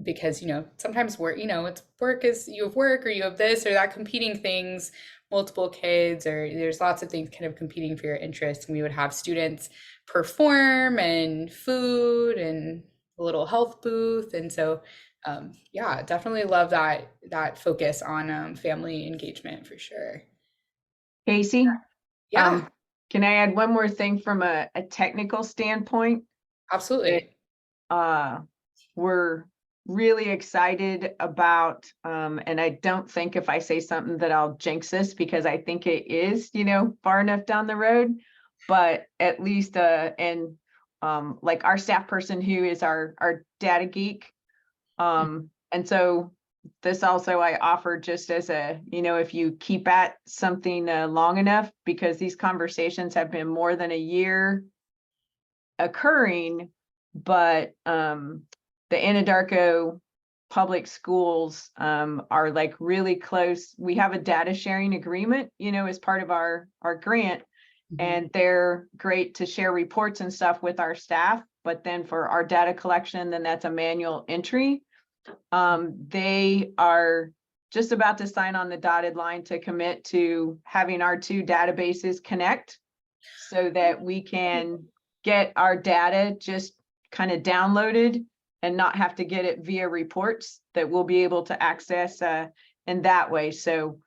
Because, sometimes work, it's work is you have work or you have this or that competing things, multiple kids, or there's lots of things kind of competing for your interest. And we would have students perform and food and a little health booth. And so, yeah, definitely love that focus on family engagement for sure. Casey, Yeah, can I add one more thing from a technical standpoint? absolutely. We're really excited about, and I don't think if I say something that I'll jinx this, because I think it is, far enough down the road, but at least, like our staff person who is our data geek. And so this also I offer just as a, if you keep at something long enough, because these conversations have been more than a year occurring, but the Anadarko public schools are like really close. We have a data sharing agreement, as part of our grant, and they're great to share reports and stuff with our staff. But then for our data collection, then that's a manual entry. They are just about to sign on the dotted line to commit to having our two databases connect so that we can get our data just kind of downloaded and not have to get it via reports that we'll be able to access in that way. So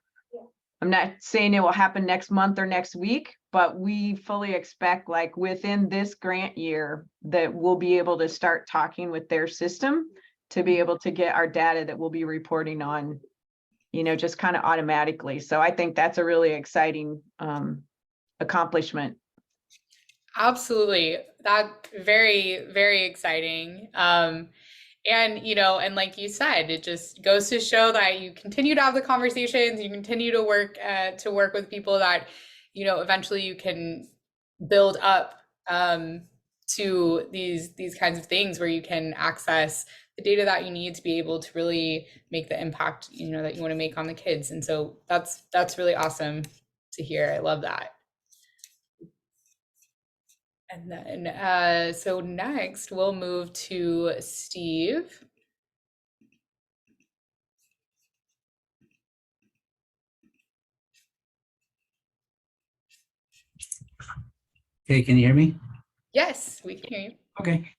I'm not saying it will happen next month or next week, but we fully expect like within this grant year that we'll be able to start talking with their system to be able to get our data that we'll be reporting on, just kind of automatically. So I think that's a really exciting accomplishment. Absolutely. That very, very exciting. And, and like you said, it just goes to show that you continue to have the conversations, you continue to work with people that, eventually you can build up to these kinds of things where you can access the data that you need to be able to really make the impact, that you want to make on the kids. And so that's really awesome to hear. I love that. And then, so next we'll move to Steve. Okay, can you hear me? Yes, we can hear you. Okay.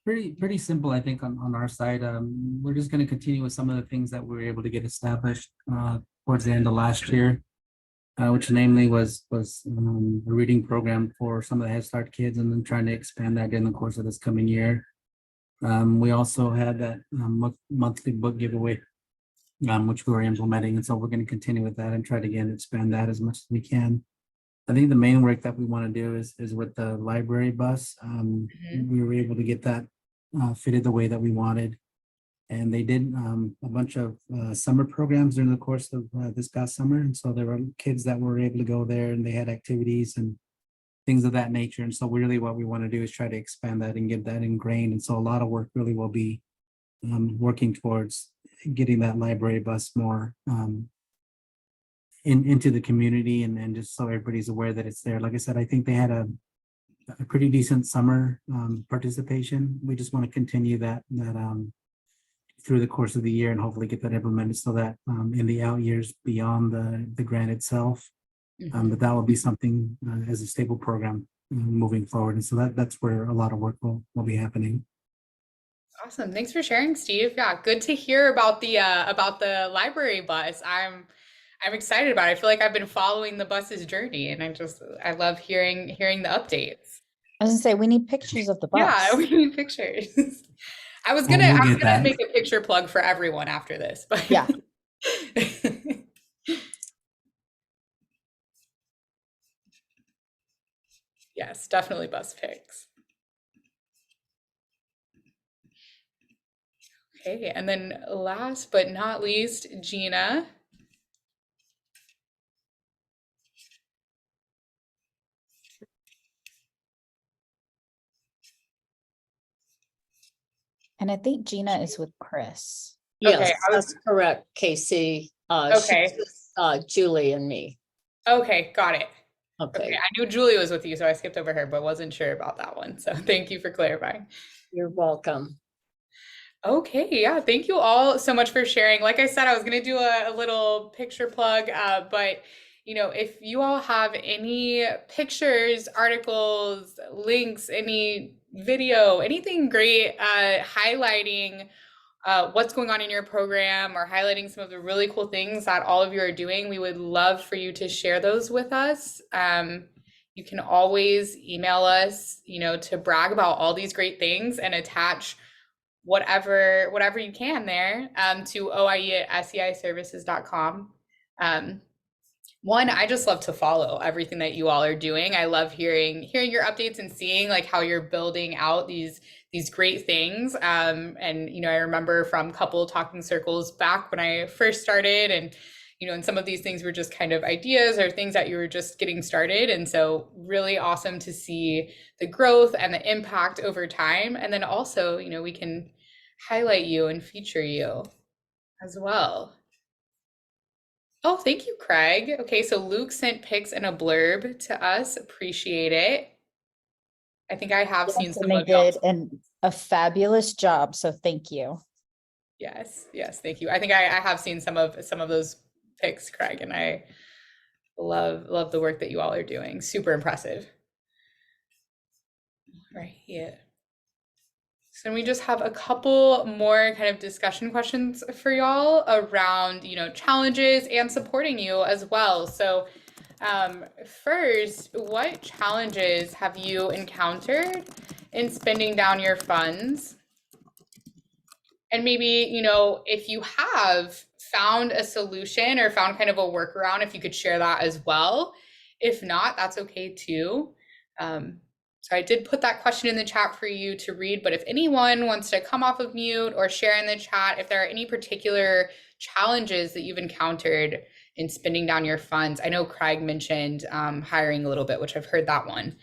Pretty simple, I think, on our side. We're just going to continue with some of the things that we were able to get established towards the end of last year, which namely was a reading program for some of the Head Start kids, and then trying to expand that in the course of this coming year. We also had that monthly book giveaway, which we were implementing, and so we're going to continue with that and try to again expand that as much as we can. I think the main work that we want to do is with the library bus. We were able to get that fitted the way that we wanted. And they did a bunch of summer programs during the course of this past summer. And so there were kids that were able to go there and they had activities and things of that nature. And so really what we want to do is try to expand that and get that ingrained. And so a lot of work really will be working towards getting that library bus more into the community and just so everybody's aware that it's there. Like I said, I think they had a pretty decent summer participation. We just want to continue that through the course of the year and hopefully get that implemented so that in the out years beyond the grant itself, that will be something as a stable program moving forward. And so that's where a lot of work will be happening. Awesome. Thanks for sharing, Steve. Yeah, good to hear about the library bus. I'm excited about it. I feel like I've been following the bus's journey and I love hearing the updates. I was gonna say, we need pictures of the bus. Yeah, we need pictures. I was We'll gonna get that. make a picture plug for everyone after this, but Yeah. Yes, definitely bus pics. Okay, and then last but not least, Gina. And I think Gina is with Chris. Yes, Okay, that's correct, Casey. Okay. She's with, Julie and me. Okay, got it. Okay, Okay, I knew Julie was with you, so I skipped over her, but wasn't sure about that one. So thank you for clarifying. you're welcome. Okay, yeah, thank you all so much for sharing. Like I said, I was gonna do a little picture plug, but if you all have any pictures, articles, links, any video, anything great highlighting what's going on in your program or highlighting some of the really cool things that all of you are doing, we would love for you to share those with us. You can always email us, to brag about all these great things and attach whatever you can there to oie@seiservices.com. One, I just love to follow everything that you all are doing. I love hearing your updates and seeing like how you're building out these great things. And I remember from couple talking circles back when I first started, and and some of these things were just kind of ideas or things that you were just getting started. And so really awesome to see the growth and the impact over time. And then also, we can highlight you and feature you as well. Oh, thank you, Craig. Okay, so Luke sent pics and a blurb to us. Appreciate it. I think I have seen some And they of y'all. did a fabulous job, so thank you. Yes, thank you. I think I have seen some of those pics, Craig, and I love the work that you all are doing. Super impressive. Right, yeah. So we just have a couple more kind of discussion questions for y'all around, challenges and supporting you as well. So first, what challenges have you encountered in spending down your funds? And maybe, if you have found a solution or found kind of a workaround, if you could share that as well. If not, that's okay too. So I did put that question in the chat for you to read, but if anyone wants to come off of mute or share in the chat, if there are any particular challenges that you've encountered in spending down your funds. I know Craig mentioned hiring a little bit, which I've heard that one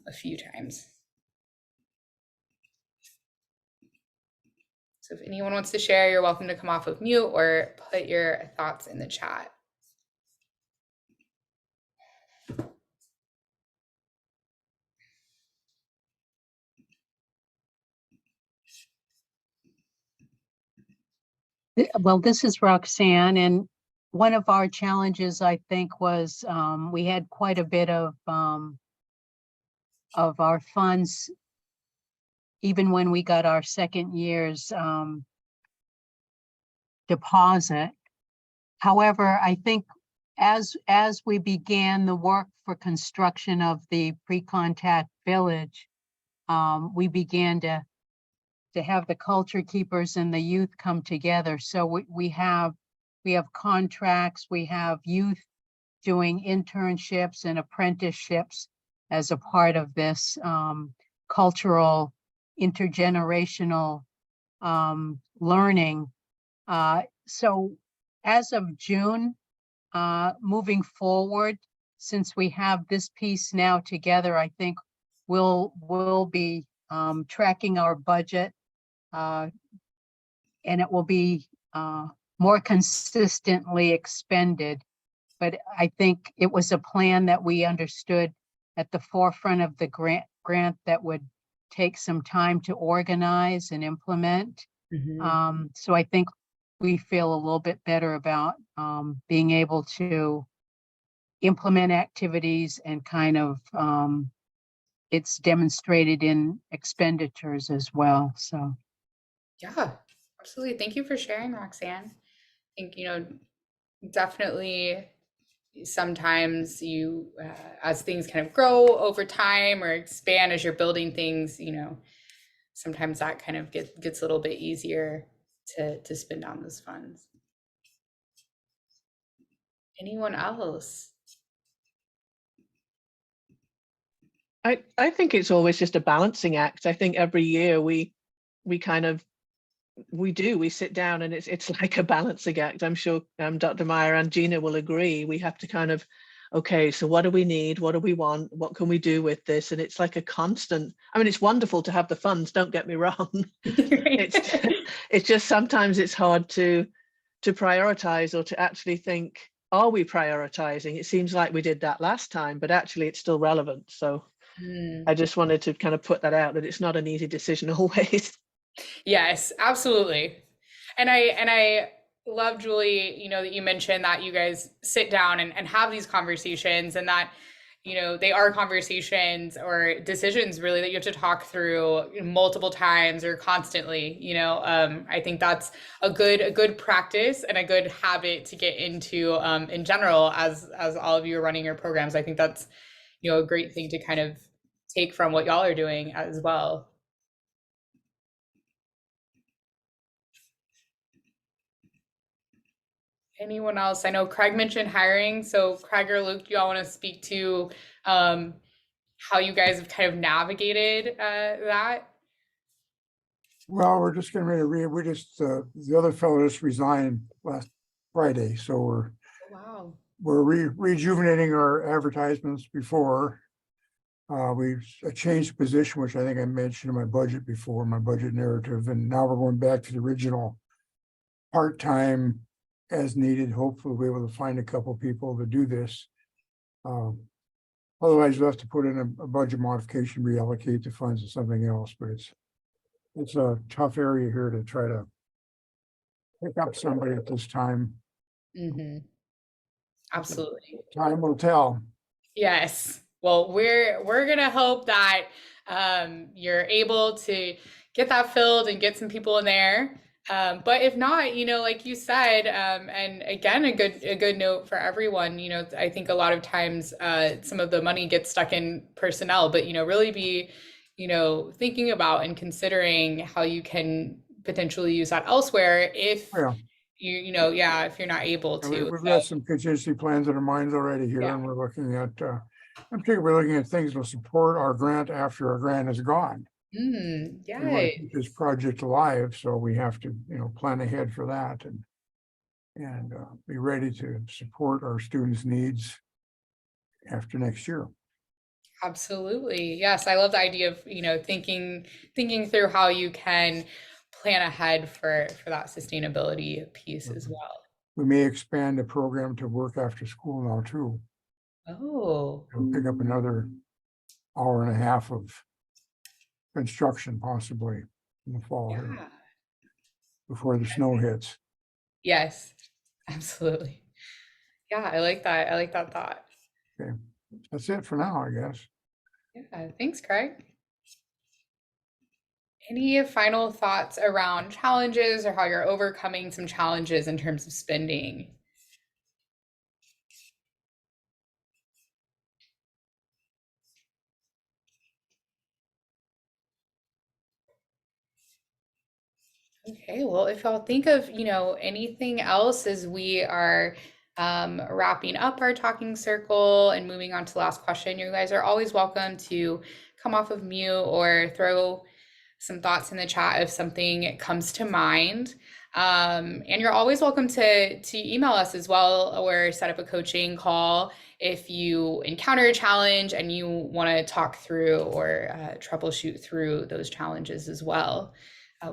a few times. So if anyone wants to share, you're welcome to come off of mute or put your thoughts in the chat. Well, this is Roxanne, and one of our challenges, I think, was we had quite a bit of our funds, even when we got our second year's deposit. However, I think as we began the work for construction of the pre-contact village, we began to have the culture keepers and the youth come together. So we have contracts, we have youth doing internships and apprenticeships as a part of this cultural intergenerational learning. So as of June, moving forward, since we have this piece now together, I think we'll be tracking our budget, and it will be more consistently expended. But I think it was a plan that we understood at the forefront of the grant that would take some time to organize and implement. So I think we feel a little bit better about being able to implement activities and kind of it's demonstrated in expenditures as well. So Yeah, absolutely. Thank you for sharing, Roxanne. I think, definitely sometimes as things kind of grow over time or expand as you're building things, sometimes that kind of gets a little bit easier to spin down those funds. Anyone else? I think it's always just a balancing act. I think every year we sit down and it's like a balancing act. I'm sure Dr. Meyer and Gina will agree. We have to kind of, okay, so what do we need? What do we want? What can we do with this? And it's like a constant, I mean, it's wonderful to have the funds, don't get me wrong. It's just sometimes it's hard to prioritize or to actually think, are we prioritizing? It seems like we did that last time, but actually it's still relevant. So I just wanted to kind of put that out, that it's not an easy decision always. Yes, absolutely. And I love, Julie, that you mentioned that you guys sit down and have these conversations, and that, they are conversations or decisions really that you have to talk through multiple times or constantly. I think that's a good practice and a good habit to get into in general as all of you are running your programs. I think that's, a great thing to kind of take from what y'all are doing as well. Anyone else? I know Craig mentioned hiring. So Craig or Luke, do y'all want to speak to how you guys have kind of navigated that? Well, we're just getting ready to the other fellow just resigned last Friday, so Wow. we're rejuvenating our advertisements before. We changed position, which I think I mentioned in my budget before, my budget narrative, and now we're going back to the original part-time as needed. Hopefully we'll be able to find a couple people to do this. Otherwise we'll have to put in a budget modification, reallocate the funds to something else, but it's a tough area here to try to pick up somebody at this time. Absolutely. Time will tell. Yes. Well, we're gonna hope that you're able to get that filled and get some people in there. But if not, like you said, and again, a good note for everyone, I think a lot of times some of the money gets stuck in personnel, but really be, thinking about and considering how you can potentially use that elsewhere if if you're not able to. We've got some contingency plans in our minds already here, and we're looking at in particular, we're looking at things to support our grant after our grant is gone. We want to keep this project alive, so we have to, plan ahead for that and be ready to support our students' needs after next year. Absolutely. Yes, I love the idea of, thinking through how you can plan ahead for that sustainability piece as well. We may expand the program to work after school now too. Oh. We'll pick up another hour and a half of construction possibly in the fall here, before the snow hits. Yes, absolutely. Yeah, I like that. I like that thought. Okay, that's it for now, I guess. Yeah, thanks, Craig. Any final thoughts around challenges or how you're overcoming some challenges in terms of spending? Okay, well, if y'all think of, anything else as we are wrapping up our talking circle and moving on to the last question, you guys are always welcome to come off of mute or throw some thoughts in the chat if something comes to mind. And you're always welcome to email us as well, or set up a coaching call if you encounter a challenge and you want to talk through or troubleshoot through those challenges as well.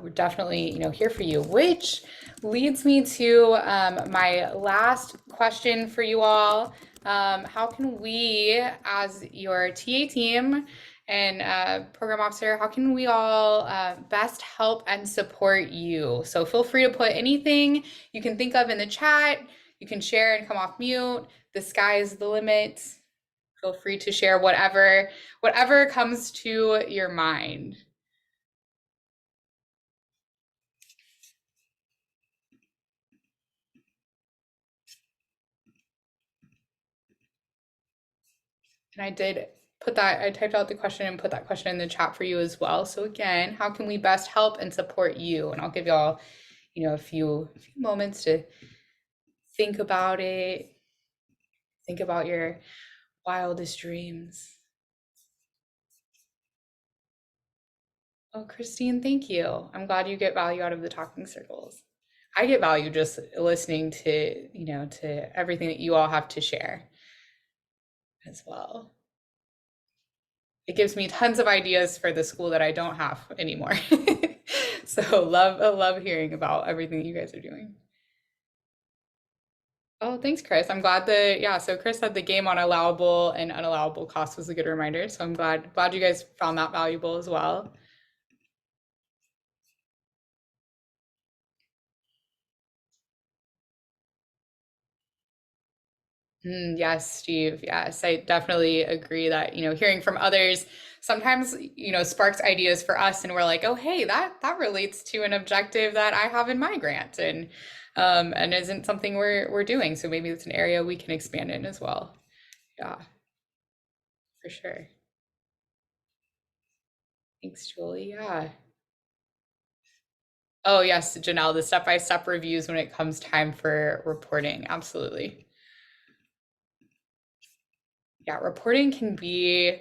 We're definitely, here for you, which leads me to my last question for you all. How can we, as your TA team and program officer, how can we all best help and support you? So feel free to put anything you can think of in the chat. You can share and come off mute. The sky is the limit. Feel free to share whatever comes to your mind. And I did put that, I typed out the question and put that question in the chat for you as well. So again, how can we best help and support you? And I'll give y'all, a few moments to think about it. Think about your wildest dreams. Oh, Christine, thank you. I'm glad you get value out of the talking circles. I get value just listening to, to everything that you all have to share as well. It gives me tons of ideas for the school that I don't have anymore. So love hearing about everything you guys are doing. Oh, thanks, Chris. I'm glad so Chris said the game on allowable and unallowable costs was a good reminder. So I'm glad you guys found that valuable as well. Yes, Steve. Yes, I definitely agree that, hearing from others sometimes, sparks ideas for us, and we're like, oh, hey, that relates to an objective that I have in my grant, and isn't something we're doing. So maybe it's an area we can expand in as well. Yeah, for sure. Thanks, Julie. Yeah. Oh, yes, Janelle, the step-by-step reviews when it comes time for reporting. Absolutely. Yeah, reporting can be,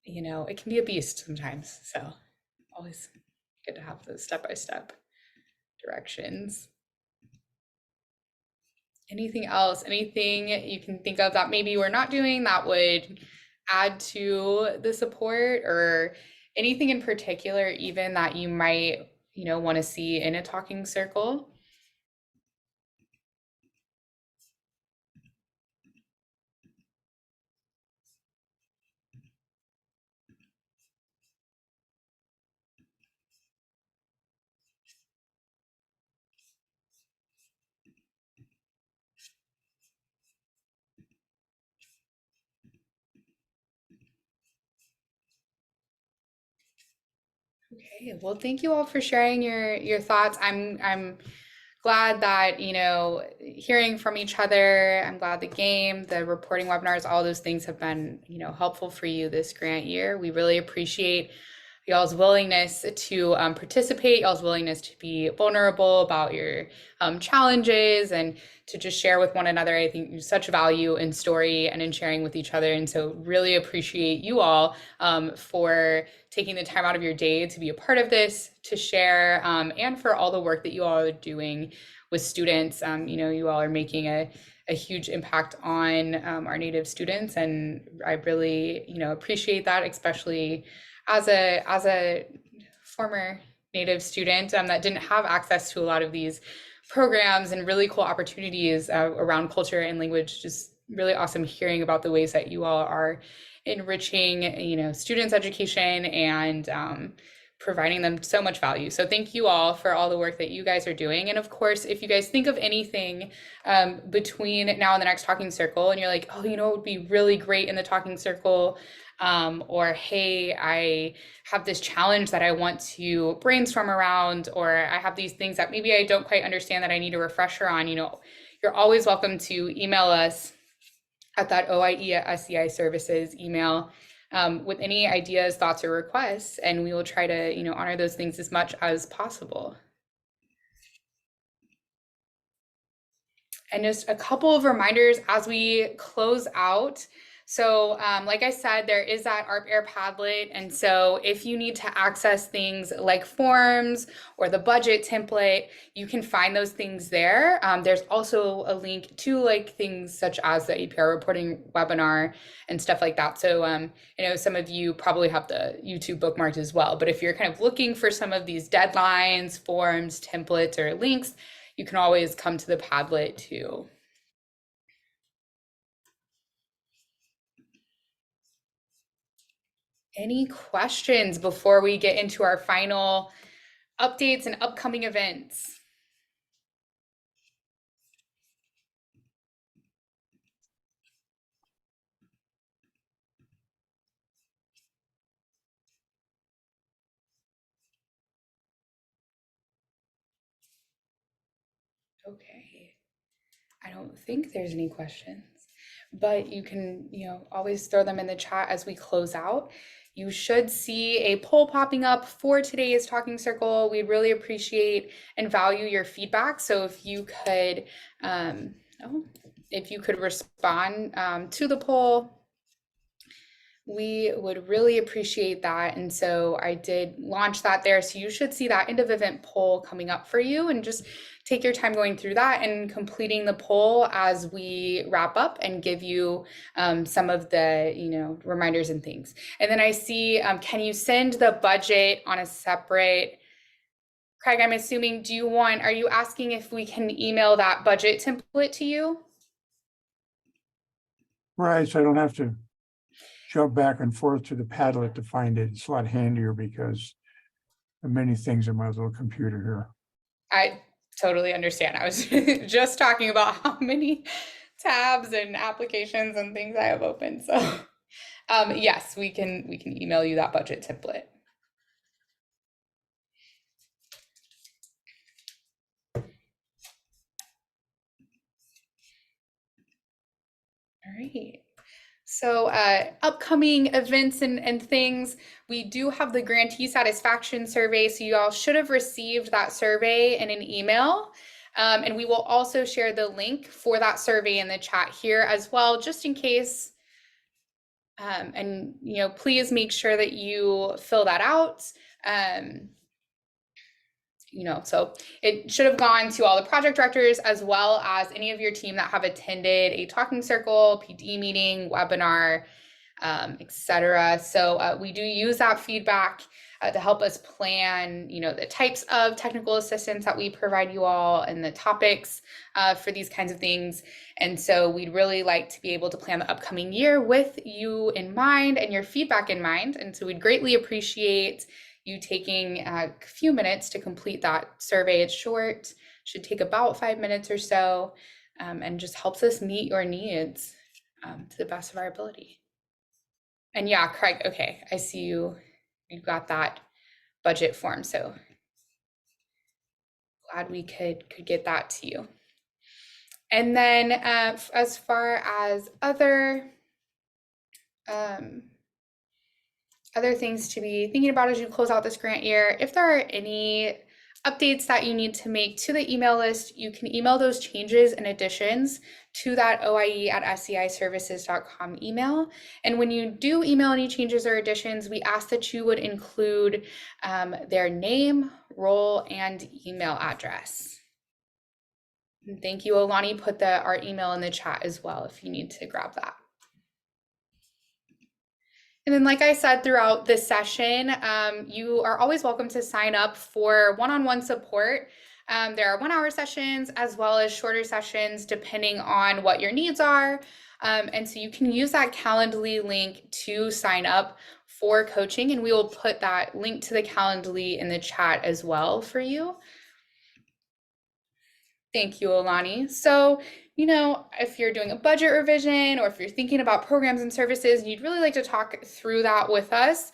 it can be a beast sometimes. So always good to have those step-by-step directions. Anything else? Anything you can think of that maybe we're not doing that would add to the support, or anything in particular even that you might, want to see in a talking circle? Okay, well, thank you all for sharing your thoughts. I'm glad that, hearing from each other. I'm glad the reporting webinars, all those things have been, helpful for you this grant year. We really appreciate y'all's willingness to participate, y'all's willingness to be vulnerable about your challenges, and to just share with one another. I think there's such value in story and in sharing with each other. And so really appreciate you all for taking the time out of your day to be a part of this, to share, and for all the work that you all are doing with students. You all are making a huge impact on our Native students. And I really, appreciate that, especially as a former Native student that didn't have access to a lot of these programs and really cool opportunities around culture and language. Just really awesome hearing about the ways that you all are enriching, students' education and providing them so much value. So thank you all for all the work that you guys are doing. And of course, if you guys think of anything between now and the next talking circle, and you're like, oh, it would be really great in the talking circle, or hey, I have this challenge that I want to brainstorm around, or I have these things that maybe I don't quite understand that I need a refresher on, you're always welcome to email us at that OIE@SCI services email with any ideas, thoughts, or requests, and we will try to, honor those things as much as possible. And just a couple of reminders as we close out So like I said, there is that ARP-AIRE Padlet. And so if you need to access things like forms or the budget template, you can find those things there. There's also a link to like things such as the APR reporting webinar and stuff like that. So I know some of you probably have the YouTube bookmarked as well, but if you're kind of looking for some of these deadlines, forms, templates, or links, you can always come to the Padlet too. Any questions before we get into our final updates and upcoming events? Okay. I don't think there's any questions, but you can, always throw them in the chat as we close out. You should see a poll popping up for today's talking circle. We'd really appreciate and value your feedback. So if you could, respond to the poll, we would really appreciate that. And so I did launch that there. So you should see that end of event poll coming up for you, and just take your time going through that and completing the poll as we wrap up and give you some of the, reminders and things. And then I see, can you send the budget on a separate, Craig, I'm assuming, are you asking if we can email that budget template to you? Right, so I don't have to jump back and forth to the Padlet to find it. It's a lot handier because of many things on my little computer here. I totally understand. I was just talking about how many tabs and applications and things I have open. So yes, we can email you that budget template. All right. So upcoming events and things, we do have the grantee satisfaction survey. So you all should have received that survey in an email. And we will also share the link for that survey in the chat here as well, just in case. And please make sure that you fill that out. So it should have gone to all the project directors as well as any of your team that have attended a talking circle, PD meeting, webinar, etc. So we do use that feedback to help us plan, the types of technical assistance that we provide you all and the topics for these kinds of things. And so we'd really like to be able to plan the upcoming year with you in mind and your feedback in mind. And so we'd greatly appreciate you taking a few minutes to complete that survey. It's short, should take about 5 minutes or so, and just helps us meet your needs to the best of our ability. And yeah, Craig, okay, I see you got that budget form, so glad we could get that to you. And then as far as other things to be thinking about as you close out this grant year, if there are any updates that you need to make to the email list, you can email those changes and additions to that oie@seiservices.com email. And when you do email any changes or additions, we ask that you would include their name, role, and email address. And thank you, Olani. Put our email in the chat as well if you need to grab that. And then, like I said, throughout this session, you are always welcome to sign up for one-on-one support. There are 1-hour sessions as well as shorter sessions depending on what your needs are. And so you can use that Calendly link to sign up for coaching, and we will put that link to the Calendly in the chat as well for you. Thank you, Olani. So, if you're doing a budget revision or if you're thinking about programs and services and you'd really like to talk through that with us,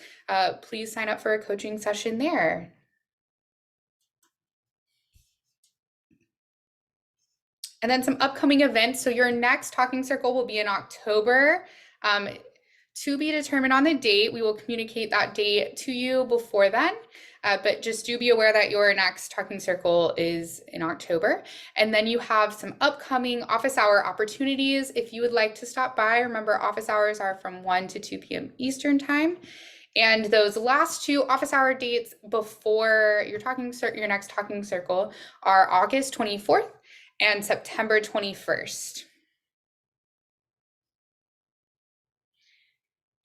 please sign up for a coaching session there. And then some upcoming events. So your next talking circle will be in October. To be determined on the date. We will communicate that date to you before then. But just do be aware that your next talking circle is in October. And then you have some upcoming office hour opportunities. If you would like to stop by, remember office hours are from 1 to 2 p.m. Eastern time. And those last 2 office hour dates before your next talking circle are August 24th and September 21st.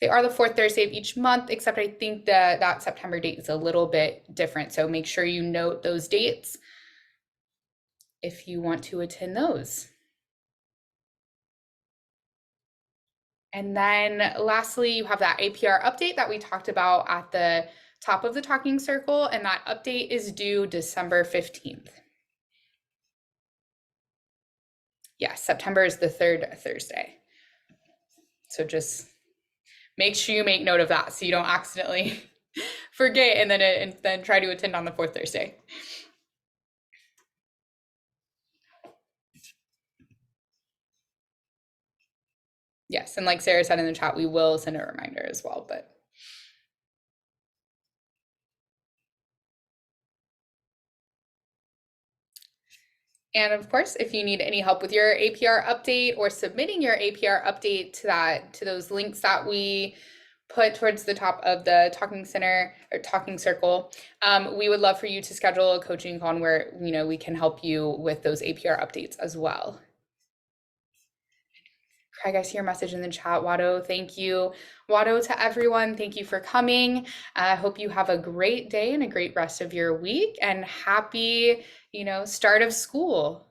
They are the 4th Thursday of each month, except I think that September date is a little bit different. So make sure you note those dates if you want to attend those. And then lastly, you have that APR update that we talked about at the top of the talking circle, and that update is due December 15th. Yes, September is the 3rd Thursday. So just make sure you make note of that so you don't accidentally forget and then try to attend on the 4th Thursday. Yes, and like Sarah said in the chat, we will send a reminder as well, but and of course, if you need any help with your APR update or submitting your APR update to those links that we put towards the top of the talking center or talking circle, we would love for you to schedule a coaching call where we can help you with those APR updates as well. Craig, I see your message in the chat. Wado, thank you. Wado, to everyone, thank you for coming. I hope you have a great day and a great rest of your week, and happy, start of school.